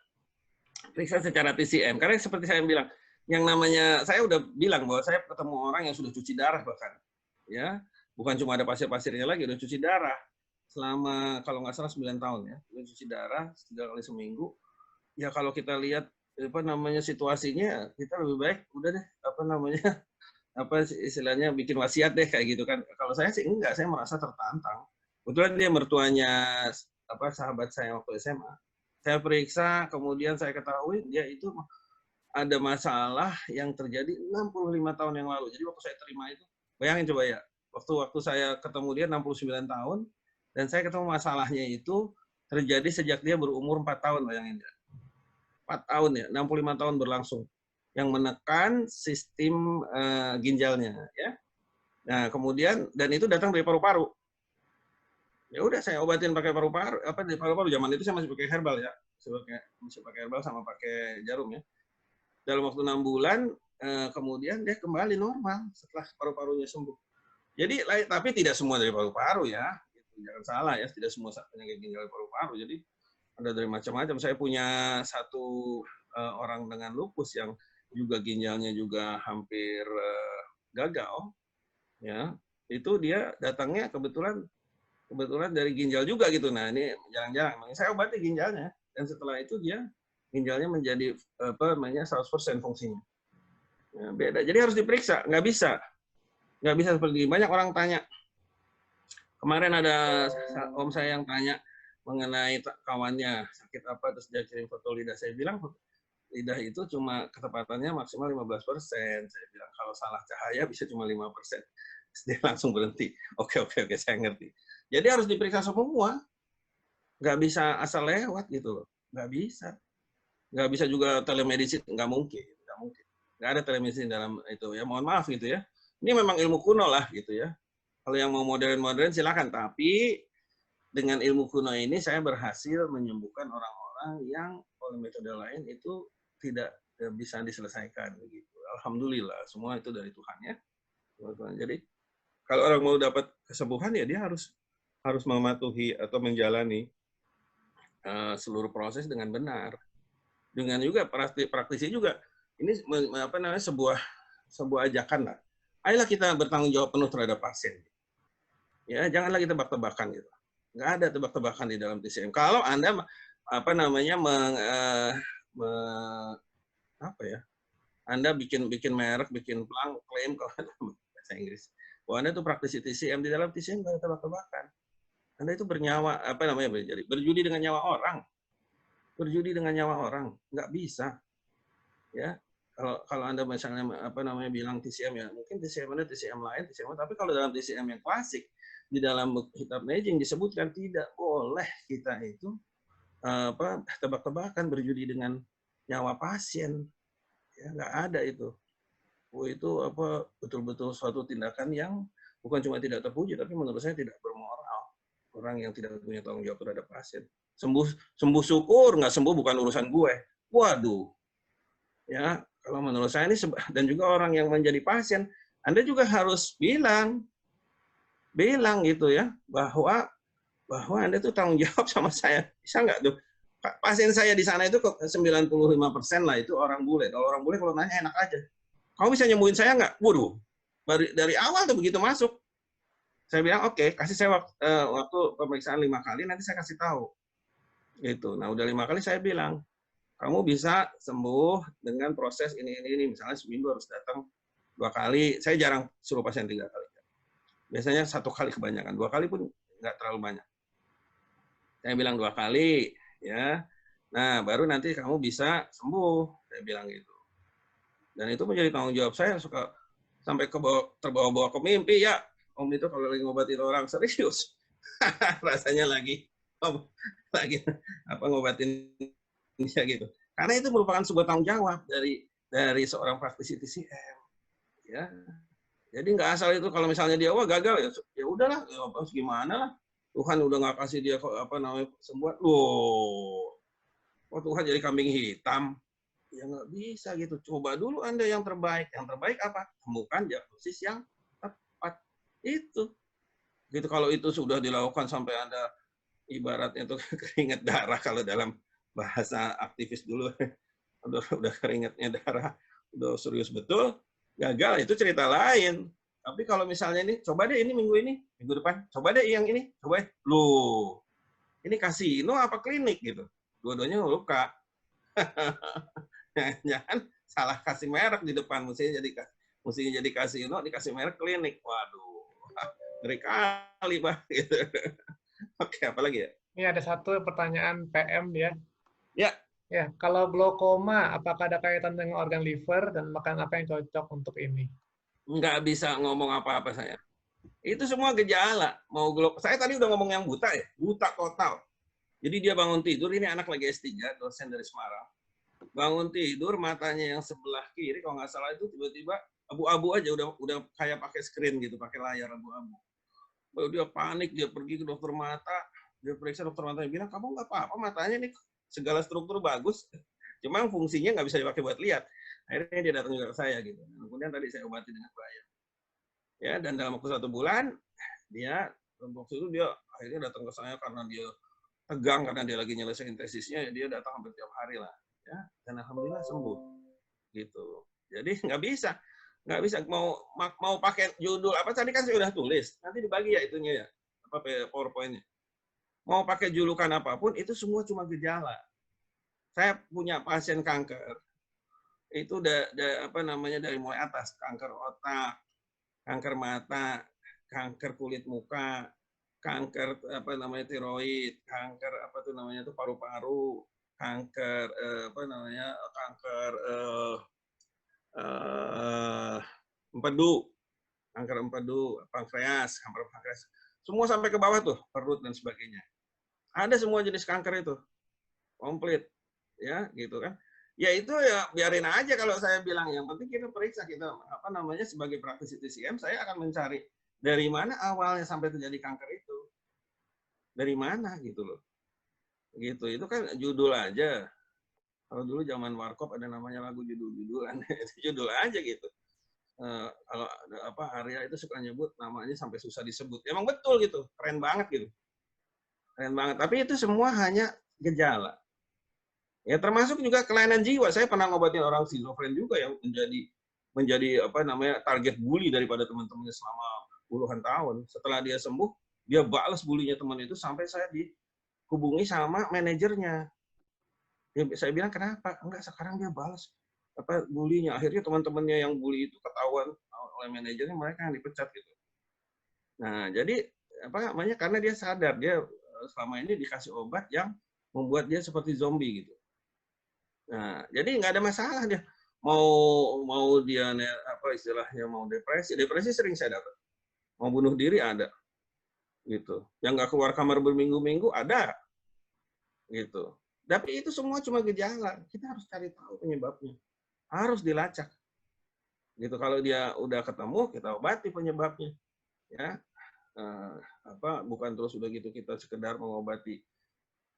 Periksa secara TCM. Karena seperti saya bilang, yang namanya, saya udah bilang bahwa saya ketemu orang yang sudah cuci darah bahkan. Ya, bukan cuma ada pasir-pasirnya lagi, udah cuci darah. Selama, kalau nggak salah 9 tahun ya. Udah cuci darah 3 kali seminggu. Ya kalau kita lihat apa namanya situasinya, kita lebih baik udah deh apa namanya apa istilahnya bikin wasiat deh kayak gitu kan. Kalau saya sih enggak, saya merasa tertantang. Kebetulan dia mertuanya apa sahabat saya waktu SMA. Saya periksa, kemudian saya ketahui dia itu ada masalah yang terjadi 65 tahun yang lalu. Jadi waktu saya terima itu, bayangin coba ya, waktu saya ketemu dia 69 tahun, dan saya ketemu masalahnya itu terjadi sejak dia berumur 4 tahun, bayangin ya. 4 tahun ya, 65 tahun berlangsung. Yang menekan sistem ginjalnya. Ya. Nah kemudian, dan itu datang dari paru-paru. Ya udah saya obatin pakai paru-paru, apa di paru-paru zaman itu saya masih pakai herbal ya, masih pakai herbal sama pakai jarum ya. Dalam waktu 6 bulan, kemudian dia kembali normal setelah paru-parunya sembuh. Jadi, tapi tidak semua dari paru-paru ya, jangan salah ya, tidak semua penyakit ginjal dari paru-paru. Jadi ada dari macam-macam. Saya punya satu orang dengan lupus yang juga ginjalnya juga hampir gagal, ya. Itu dia datangnya kebetulan dari ginjal juga gitu. Nah ini jarang-jarang. Saya obati ginjalnya dan setelah itu dia ginjalnya menjadi apa namanya 100% fungsinya. Ya, beda. Jadi harus diperiksa. Nggak bisa seperti banyak orang tanya. Kemarin ada om saya yang tanya mengenai kawannya sakit apa terus dia kirim foto lidah. Saya bilang lidah itu cuma ketepatannya maksimal 15%. Saya bilang kalau salah cahaya bisa cuma 5%. Dia langsung berhenti. Oke, saya ngerti. Jadi harus diperiksa semua. Nggak bisa asal lewat gitu loh. Nggak bisa. Nggak bisa juga telemedicine. Nggak mungkin. Nggak ada telemedicine dalam itu ya. Mohon maaf gitu ya. Ini memang ilmu kuno lah gitu ya. Kalau yang mau modern-modern silakan, tapi dengan ilmu kuno ini saya berhasil menyembuhkan orang-orang yang oleh metode lain itu tidak bisa diselesaikan begitu. Alhamdulillah, semua itu dari Tuhan ya. Jadi kalau orang mau dapat kesembuhan ya dia harus mematuhi atau menjalani seluruh proses dengan benar. Dengan juga praktisi juga ini apa namanya sebuah ajakan lah. Ayolah kita bertanggung jawab penuh terhadap pasien. Ya, janganlah kita tebak-tebakan gitu. Nggak ada tebak-tebakan di dalam TCM. Kalau Anda apa namanya apa ya? Anda bikin merek, bikin klaim kalau bahasa Inggris. Bahwa Anda itu praktisi TCM, di dalam TCM nggak ada tebak-tebakan. Anda itu bernyawa apa namanya berjudi dengan nyawa orang. Berjudi dengan nyawa orang, nggak bisa. Ya, kalau Anda misalnya apa namanya bilang TCM ya, mungkin TCM Anda TCM lain, TCM, tapi kalau dalam TCM yang klasik di dalam kitab Meijing disebutkan tidak boleh kita itu apa tebak-tebakan berjudi dengan nyawa pasien. Ya, nggak ada itu. Itu apa betul-betul suatu tindakan yang bukan cuma tidak terpuji, tapi menurut saya tidak bermoral. Orang yang tidak punya tanggung jawab terhadap pasien. Sembuh syukur, nggak sembuh bukan urusan gue. Waduh. Ya, kalau menurut saya ini dan juga orang yang menjadi pasien, Anda juga harus bilang gitu ya bahwa Anda tuh tanggung jawab sama saya. Bisa nggak tuh? Pasien saya di sana itu 95% lah itu orang bule. Kalau orang bule kalau nanya enak aja. Kamu bisa nyembuhin saya nggak? Waduh, dari awal tuh begitu masuk. Saya bilang oke, kasih saya waktu pemeriksaan 5 kali, nanti saya kasih tahu. Gitu. Nah udah 5 kali saya bilang, kamu bisa sembuh dengan proses ini. Misalnya seminggu harus datang 2 kali. Saya jarang suruh pasien 3 kali. Biasanya 1 kali kebanyakan. 2 kali pun nggak terlalu banyak. Saya bilang 2 kali, ya. Nah, baru nanti kamu bisa sembuh. Saya bilang gitu. Dan itu menjadi tanggung jawab saya suka sampai terbawa-bawa ke mimpi ya. Om itu kalau lagi ngobatin orang serius. Rasanya lagi ngobatin dia gitu. Karena itu merupakan sebuah tanggung jawab dari seorang praktisi TCM. Ya. Jadi nggak asal itu kalau misalnya dia gagal ya udahlah, ya gimana lah. Tuhan udah nggak kasih dia apa namanya sembuhan. Loh, kok Tuhan jadi kambing hitam? Ya nggak bisa gitu. Coba dulu Anda yang terbaik. Yang terbaik apa? Temukan diagnosis yang tepat. Itu. Gitu kalau itu sudah dilakukan sampai Anda ibaratnya itu keringat darah kalau dalam bahasa aktivis dulu. Udah keringatnya darah. Udah serius betul. Gagal itu cerita lain. Tapi kalau misalnya ini, coba deh ini minggu depan. Coba deh yang ini. Coba. Loh. Ini kasino apa klinik gitu. Dua-duanya luka. Jangan salah kasih merek di depan, mestinya jadi kasino, dikasih merek klinik. Waduh, ngeri kali Pak. Gitu. Oke, apa lagi ya? Ini ada satu pertanyaan PM ya. Ya. Ya, kalau glaukoma, apakah ada kaitan dengan organ liver dan makan apa yang cocok untuk ini? Nggak bisa ngomong apa-apa saya. Itu semua gejala. Saya tadi udah ngomong yang buta ya, buta total. Jadi dia bangun tidur, ini anak lagi S3, dosen dari Semarang. Bangun tidur, matanya yang sebelah kiri, kalau nggak salah itu tiba-tiba abu-abu aja, udah kayak pakai screen gitu, pakai layar abu-abu. Lalu dia panik, dia pergi ke dokter mata, dia periksa dokter matanya, bilang, kamu nggak apa-apa, matanya nih segala struktur bagus, cuma fungsinya nggak bisa dipakai buat lihat. Akhirnya dia datang juga ke saya gitu. Kemudian tadi saya obati dengan bayar. Ya, dan dalam waktu 1 bulan, waktu itu dia akhirnya datang ke saya karena dia tegang, karena dia lagi nyelesain tesisnya, ya dia datang hampir tiap hari lah. Ya, dan alhamdulillah sembuh. Gitu. Jadi nggak bisa mau pakai judul apa tadi kan saya udah tulis, nanti dibagi ya itunya ya, apa PowerPoint-nya. Mau pakai julukan apapun itu semua cuma gejala. Saya punya pasien kanker itu apa namanya dari mulai atas, kanker otak, kanker mata, kanker kulit muka, kanker apa namanya tiroid, kanker apa tuh namanya tuh paru-paru, kanker apa namanya kanker empedu, kanker empedu, pankreas, kanker pankreas, semua sampai ke bawah tuh, perut dan sebagainya. Ada semua jenis kanker itu, komplit, ya gitu kan. Ya itu ya biarin aja kalau saya bilang, yang penting kita periksa, kita apa namanya sebagai praktisi TCM saya akan mencari Dari mana awalnya sampai terjadi kanker itu? Dari mana gitu loh. Gitu. Itu kan judul aja. Kalau dulu zaman warkop ada namanya lagu judul-judulan. Itu judul aja gitu. Kalau Arya itu suka nyebut namanya sampai susah disebut. Emang betul gitu. Keren banget gitu. Keren banget. Tapi itu semua hanya gejala. Ya termasuk juga kelainan jiwa. Saya pernah ngobatin orang schizofren juga yang menjadi target bully daripada teman-temannya selama puluhan tahun. Setelah dia sembuh, dia balas bulinya teman itu sampai saya dihubungi sama manajernya. Saya bilang kenapa? Enggak, sekarang dia balas bulinya. Akhirnya teman-temannya yang bully itu ketahuan oleh manajernya, mereka yang dipecat gitu. Nah, jadi karena dia sadar dia selama ini dikasih obat yang membuat dia seperti zombie gitu. Nah, jadi nggak ada masalah dia mau dia istilahnya mau depresi sering saya dapat. Mau bunuh diri ada, gitu. Yang nggak keluar kamar berminggu-minggu ada, gitu. Tapi itu semua cuma gejala. Kita harus cari tahu penyebabnya, harus dilacak, gitu. Kalau dia udah ketemu, kita obati penyebabnya, ya. Bukan terus udah gitu kita sekedar mengobati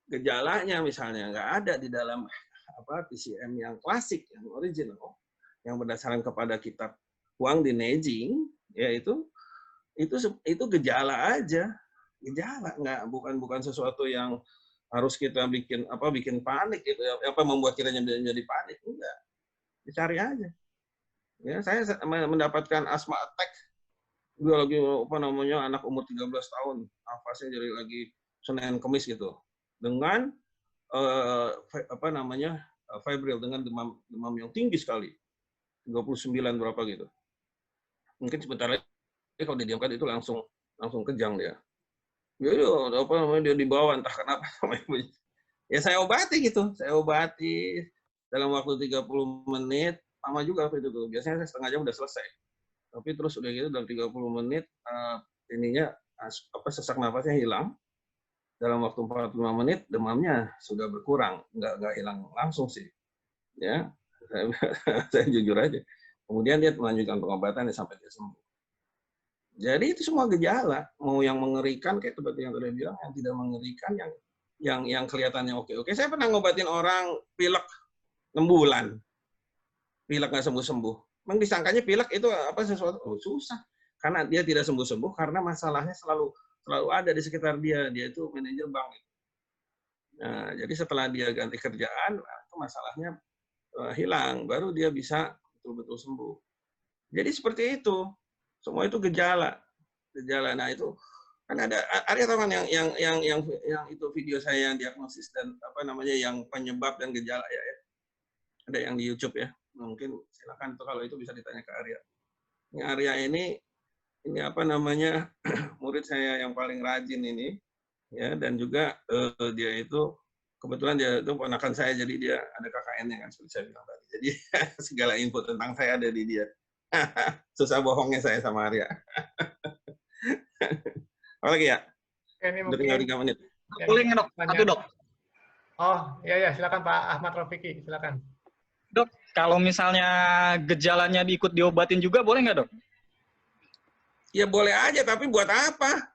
gejalanya misalnya, nggak ada di dalam TCM yang klasik, yang original, yang berdasarkan kepada kitab Huang di Neijing, yaitu itu gejala aja, gejala, bukan sesuatu yang harus kita bikin panik gitu, membuat kita jadi panik, enggak, dicari aja. Ya, saya mendapatkan asma attack, gue lagi anak umur 13 tahun, nafasnya jadi lagi Senin Kemis gitu, dengan febrile, dengan demam yang tinggi sekali, 39 berapa gitu. Mungkin sebentar lagi kalau didiamkan itu langsung kejang dia. Dia dibawa entah kenapa sama ibunya. Ya saya obati gitu, dalam waktu 30 menit, lama juga waktu itu tuh. Biasanya setengah jam udah selesai. Tapi terus udah gitu dalam 30 menit sesak nafasnya hilang. Dalam waktu 45 menit demamnya sudah berkurang, nggak hilang langsung sih. Ya, saya jujur aja. Kemudian dia melanjutkan pengobatannya sampai dia sembuh. Jadi itu semua gejala, mau yang mengerikan kayak seperti yang tadi bilang, yang tidak mengerikan, yang kelihatannya oke. Saya pernah ngobatin orang pilek 6 bulan, pilek nggak sembuh-sembuh. Memang disangkanya pilek itu sesuatu susah, karena dia tidak sembuh-sembuh karena masalahnya selalu ada di sekitar dia. Dia itu manajer bank. Nah, jadi setelah dia ganti kerjaan, itu masalahnya hilang, baru dia bisa betul-betul sembuh. Jadi seperti itu. Semua itu gejala. Nah itu kan ada teman yang itu video saya yang diagnosis dan yang penyebab dan gejala ya. Ada yang di YouTube ya. Mungkin silakan tuh kalau itu bisa ditanya ke Arya. Ini Arya ini murid saya yang paling rajin ini ya, dan juga dia itu kebetulan dia itu ponakan saya, jadi dia ada KKN-nya kan seperti saya bilang tadi. Jadi segala info tentang saya ada di dia. Susah bohongnya saya sama Arya. Apa lagi ya? Ini udah tinggal 3 menit. Boleh nggak, Dok? Satu, Dok. Oh, ya, silakan Pak Ahmad Rofiki, silakan. Dok, kalau misalnya gejalanya diikut diobatin juga boleh nggak, Dok? Ya boleh aja, tapi buat apa?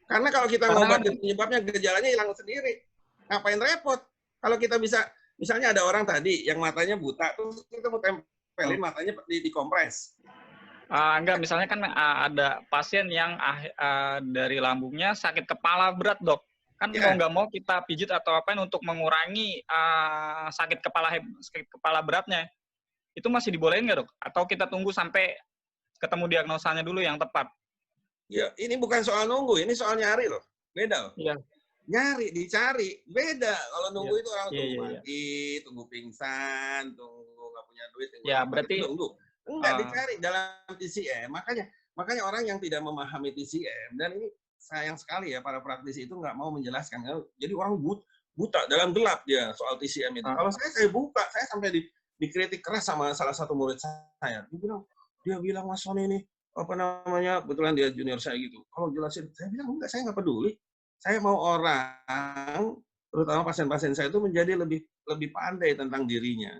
Karena kalau kita ngobatin penyebabnya, gejalanya hilang sendiri. Ngapain repot? Kalau kita bisa, misalnya ada orang tadi yang matanya buta, terus kita mau tempelin matanya dikompres. Enggak, misalnya kan ada pasien yang dari lambungnya sakit kepala berat, Dok. Kan mau nggak mau kita pijit atau apain untuk mengurangi sakit kepala beratnya. Itu masih dibolehin nggak, Dok? Atau kita tunggu sampai ketemu diagnosanya dulu yang tepat? Ya, ini bukan soal nunggu, ini soal nyari loh. Beda loh. Iya. Nyari, dicari. Beda. Kalau nunggu itu orang tunggu mati, tunggu pingsan, tunggu nggak punya duit. Ya, berarti nunggu. Enggak, dicari dalam TCM. Makanya orang yang tidak memahami TCM, dan ini sayang sekali ya, para praktisi itu nggak mau menjelaskan. Jadi orang buta, dalam gelap dia soal TCM itu. Kalau saya buka, saya sampai dikritik keras sama salah satu murid saya. Dia bilang, Mas Sony ini, kebetulan dia junior saya gitu. Kalau jelasin, saya bilang, enggak, saya nggak peduli. Saya mau orang, terutama pasien-pasien saya itu menjadi lebih pandai tentang dirinya.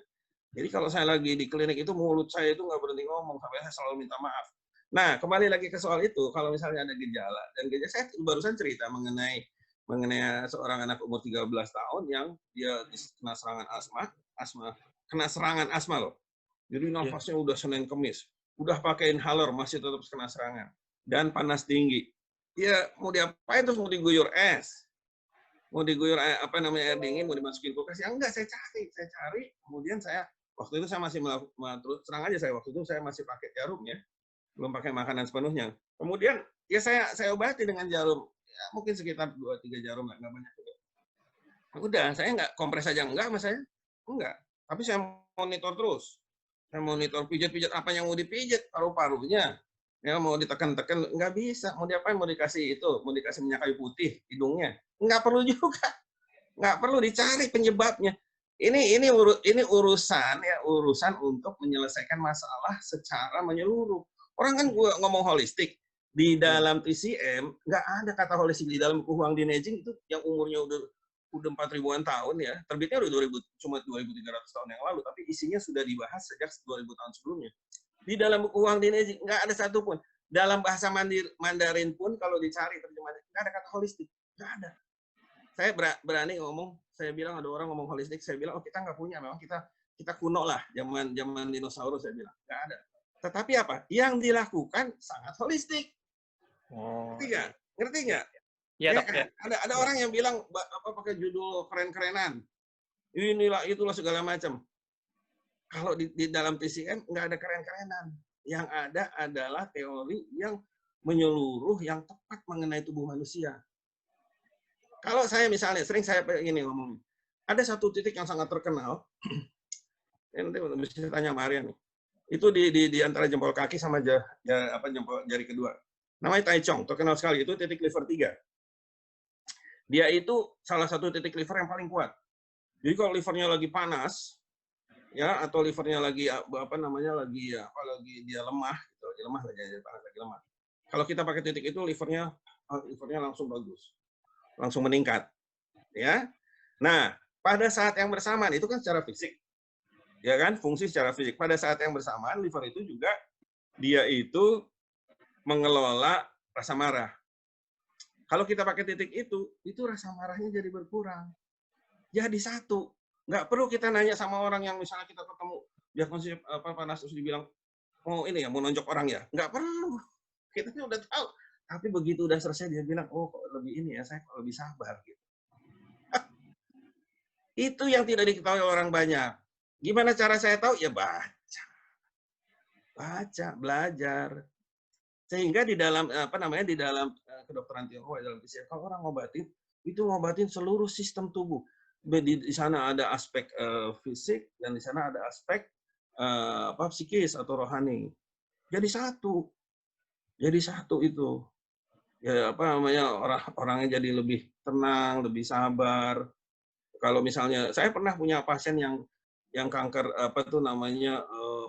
Jadi kalau saya lagi di klinik itu, mulut saya itu nggak berhenti ngomong, sampai saya selalu minta maaf. Nah, kembali lagi ke soal itu, kalau misalnya ada gejala, dan gejala saya barusan cerita mengenai seorang anak umur 13 tahun yang dia kena serangan kena serangan asma loh. Jadi nafasnya udah Senin Kemis, udah pakai inhaler masih tetap kena serangan dan panas tinggi. Ya mau diapain terus, mau diguyur es, mau diguyur air dingin, mau dimasukin kulkas? Ya enggak, saya cari. Kemudian waktu itu saya masih terus terang aja, waktu itu saya masih pakai jarum ya, belum pakai makanan sepenuhnya. Kemudian ya saya obati dengan jarum, ya mungkin sekitar 2-3 jarum, nggak banyak juga. Udah, saya nggak kompres aja enggak, mas saya enggak. Tapi saya monitor terus. Saya monitor pijat-pijat apa yang mau dipijat, paru-parunya. Ya mau ditekan-tekan nggak bisa. Mau diapain? Mau dikasih minyak kayu putih hidungnya. Nggak perlu juga. Nggak perlu dicari penyebabnya. Ini urusan untuk menyelesaikan masalah secara menyeluruh. Orang kan gua ngomong holistik. Di dalam TCM nggak ada kata holistik. Di dalam buku Huang Dinejing itu yang umurnya udah 4.000-an tahun ya. Terbitnya udah cuma 2.300 tahun yang lalu, tapi isinya sudah dibahas sejak 2.000 tahun sebelumnya. Di dalam buku Huang Dinejing nggak ada satupun. Dalam bahasa Mandarin pun kalau dicari terjemahannya nggak ada kata holistik. Nggak ada. Saya berani ngomong, saya bilang ada orang ngomong holistik, saya bilang, oh kita nggak punya, memang kita kuno lah, zaman dinosaurus, saya bilang. Nggak ada. Tetapi apa? Yang dilakukan sangat holistik. Ngerti nggak? Ya, kan? Ada orang yang bilang pakai judul keren-kerenan, inilah itulah segala macam. Kalau di dalam TCM nggak ada keren-kerenan. Yang ada adalah teori yang menyeluruh, yang tepat mengenai tubuh manusia. Kalau saya misalnya, sering saya ini ngomong, ada satu titik yang sangat terkenal, nanti bisa tanya Maria nih, itu di antara jempol kaki sama jempol jari kedua. Namanya Tai Chong, terkenal sekali, itu titik liver 3. Dia itu salah satu titik liver yang paling kuat. Jadi kalau livernya lagi panas, ya atau livernya lagi lagi dia lemah, gitu, lagi lemah, lagi lemah. Kalau kita pakai titik itu livernya langsung bagus. Langsung meningkat, ya. Nah, pada saat yang bersamaan itu kan secara fisik, ya kan, fungsi secara fisik. Pada saat yang bersamaan liver itu juga dia itu mengelola rasa marah. Kalau kita pakai titik itu rasa marahnya jadi berkurang, jadi satu. Nggak perlu kita nanya sama orang yang misalnya kita ketemu dia konsep panas terus dibilang mau nonjok orang ya, nggak perlu. Kita udah tahu. Tapi begitu udah selesai dia bilang, oh kok lebih ini ya, saya kok lebih sabar gitu. Itu yang tidak diketahui orang banyak. Gimana cara saya tahu? Ya baca, belajar. Sehingga di dalam di dalam kedokteran Tionghoa, dalam TCM, kalau orang ngobatin seluruh sistem tubuh. Di sana ada aspek fisik dan di sana ada aspek psikis atau rohani. Jadi satu itu. Ya orangnya jadi lebih tenang, lebih sabar. Kalau misalnya saya pernah punya pasien yang kanker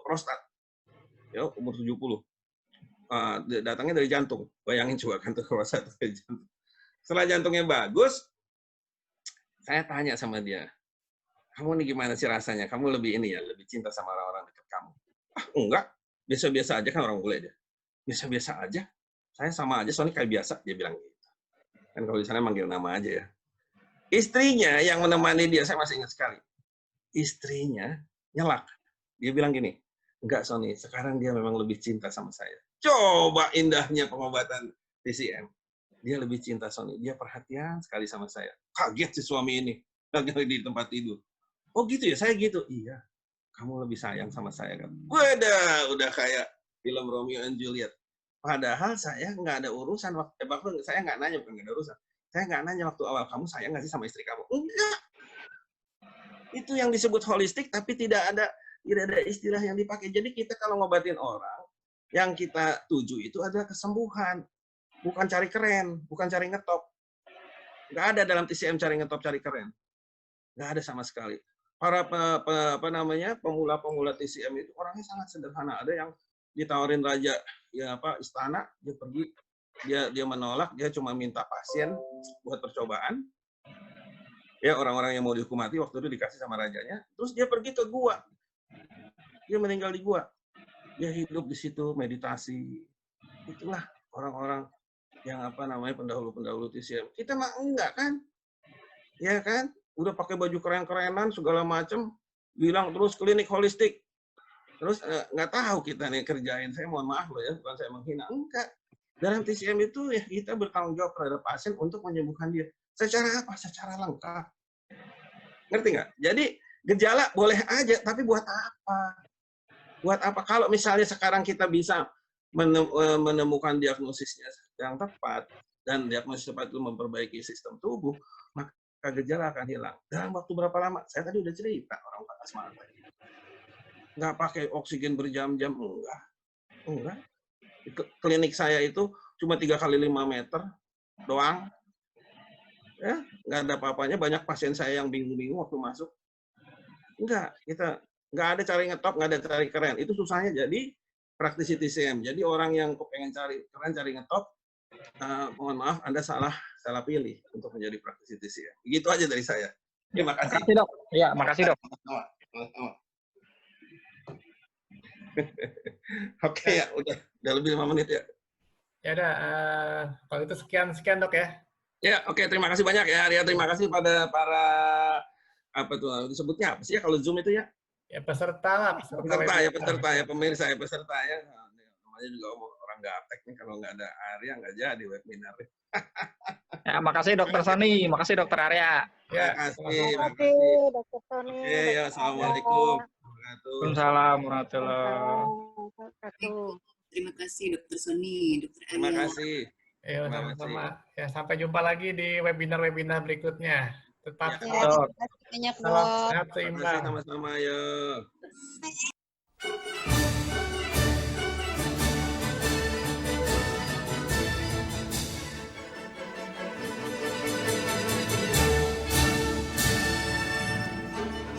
prostat, ya umur 70, datangnya dari jantung. Bayangin coba kanker prostat dari jantung. Setelah jantungnya bagus, saya tanya sama dia, kamu nih gimana sih rasanya? Kamu lebih lebih cinta sama orang-orang dekat kamu? Enggak, biasa-biasa aja, kan orang bule dia. Biasa-biasa aja. Saya sama aja, soalnya kayak biasa, dia bilang gitu. Kan kalau di sana manggil nama aja ya. Istrinya yang menemani dia, saya masih ingat sekali. Istrinya nyelak. Dia bilang gini, enggak Sony, sekarang dia memang lebih cinta sama saya. Coba indahnya pengobatan TCM. Dia lebih cinta Sony, dia perhatian sekali sama saya. Kaget si suami ini, lagi di tempat tidur. Oh gitu ya, saya gitu. Iya, kamu lebih sayang sama saya kan. Udah kayak film Romeo and Juliet. Padahal saya nggak ada urusan waktu saya nggak nanya, bukan nggak ada urusan. Saya nggak nanya waktu awal, kamu sayang nggak sih sama istri kamu? Enggak. Itu yang disebut holistik, tapi tidak ada istilah yang dipakai. Jadi kita kalau ngobatin orang, yang kita tuju itu adalah kesembuhan, bukan cari keren, bukan cari ngetop. Nggak ada dalam TCM cari ngetop, cari keren. Nggak ada sama sekali. Para pemula-pemula TCM itu orangnya sangat sederhana. Ada yang ditawarin raja istana, dia pergi, dia menolak, dia cuma minta pasien buat percobaan. Ya, orang-orang yang mau dihukum mati waktu itu dikasih sama rajanya, terus dia pergi ke gua. Dia meninggal di gua. Dia hidup di situ, meditasi, Itulah orang-orang yang pendahulu-pendahulu TCM. Kita mah enggak kan? Ya kan? Udah pakai baju keren-kerenan segala macam, bilang terus klinik holistik. Terus nggak tahu kita nih kerjain. Saya mohon maaf loh ya, bukan saya menghina. Enggak. Dalam TCM itu ya kita bertanggung jawab terhadap pasien untuk menyembuhkan dia. Secara apa? Secara lengkap. Ngerti nggak? Jadi gejala boleh aja, tapi buat apa? Buat apa? Kalau misalnya sekarang kita bisa menemukan diagnosisnya yang tepat, dan diagnosis tepat itu memperbaiki sistem tubuh, maka gejala akan hilang. Dalam waktu berapa lama? Saya tadi udah cerita orang patah semangat tadi. Nggak pakai oksigen berjam-jam, enggak. Klinik saya itu cuma 3 kali 5 meter doang. Ya, nggak ada apa-apanya. Banyak pasien saya yang bingung-bingung waktu masuk. Enggak, kita nggak ada cari ngetop, nggak ada cari keren. Itu susahnya jadi praktisi TCM. Jadi orang yang pengen cari keren, cari ngetop, mohon maaf, Anda salah pilih untuk menjadi praktisi TCM. Begitu aja dari saya. Terima kasih. Makasih, Dok. Iya, makasih, Dok. Oke ya, udah lebih 5 menit ya. Ya udah, kalau itu sekian Dok ya. Ya, oke, terima kasih banyak ya. Ya, terima kasih pada para apa tuh disebutnya apa sih ya kalau Zoom itu ya? Ya peserta lah, peserta ya, pemirsa ya, peserta ya. Namanya juga orang gaptek nih, kalau nggak ada Arya nggak jadi webinar. Ya, makasih Dokter Sony, makasih Dokter Arya. Ya, Terima kasih Dokter Sony. Oke, ya, assalamualaikum. Waalaikumsalam warahmatullahi wabarakatuh. Terima kasih Dokter Sony, Dokter Arya. Terima kasih. Ya, sama-sama. Ya, sampai jumpa lagi di webinar-webinar berikutnya. Tetap Ya, terima kasih banyak, salam Dok. sehat Terima kasih seimbang. sama-sama, ya.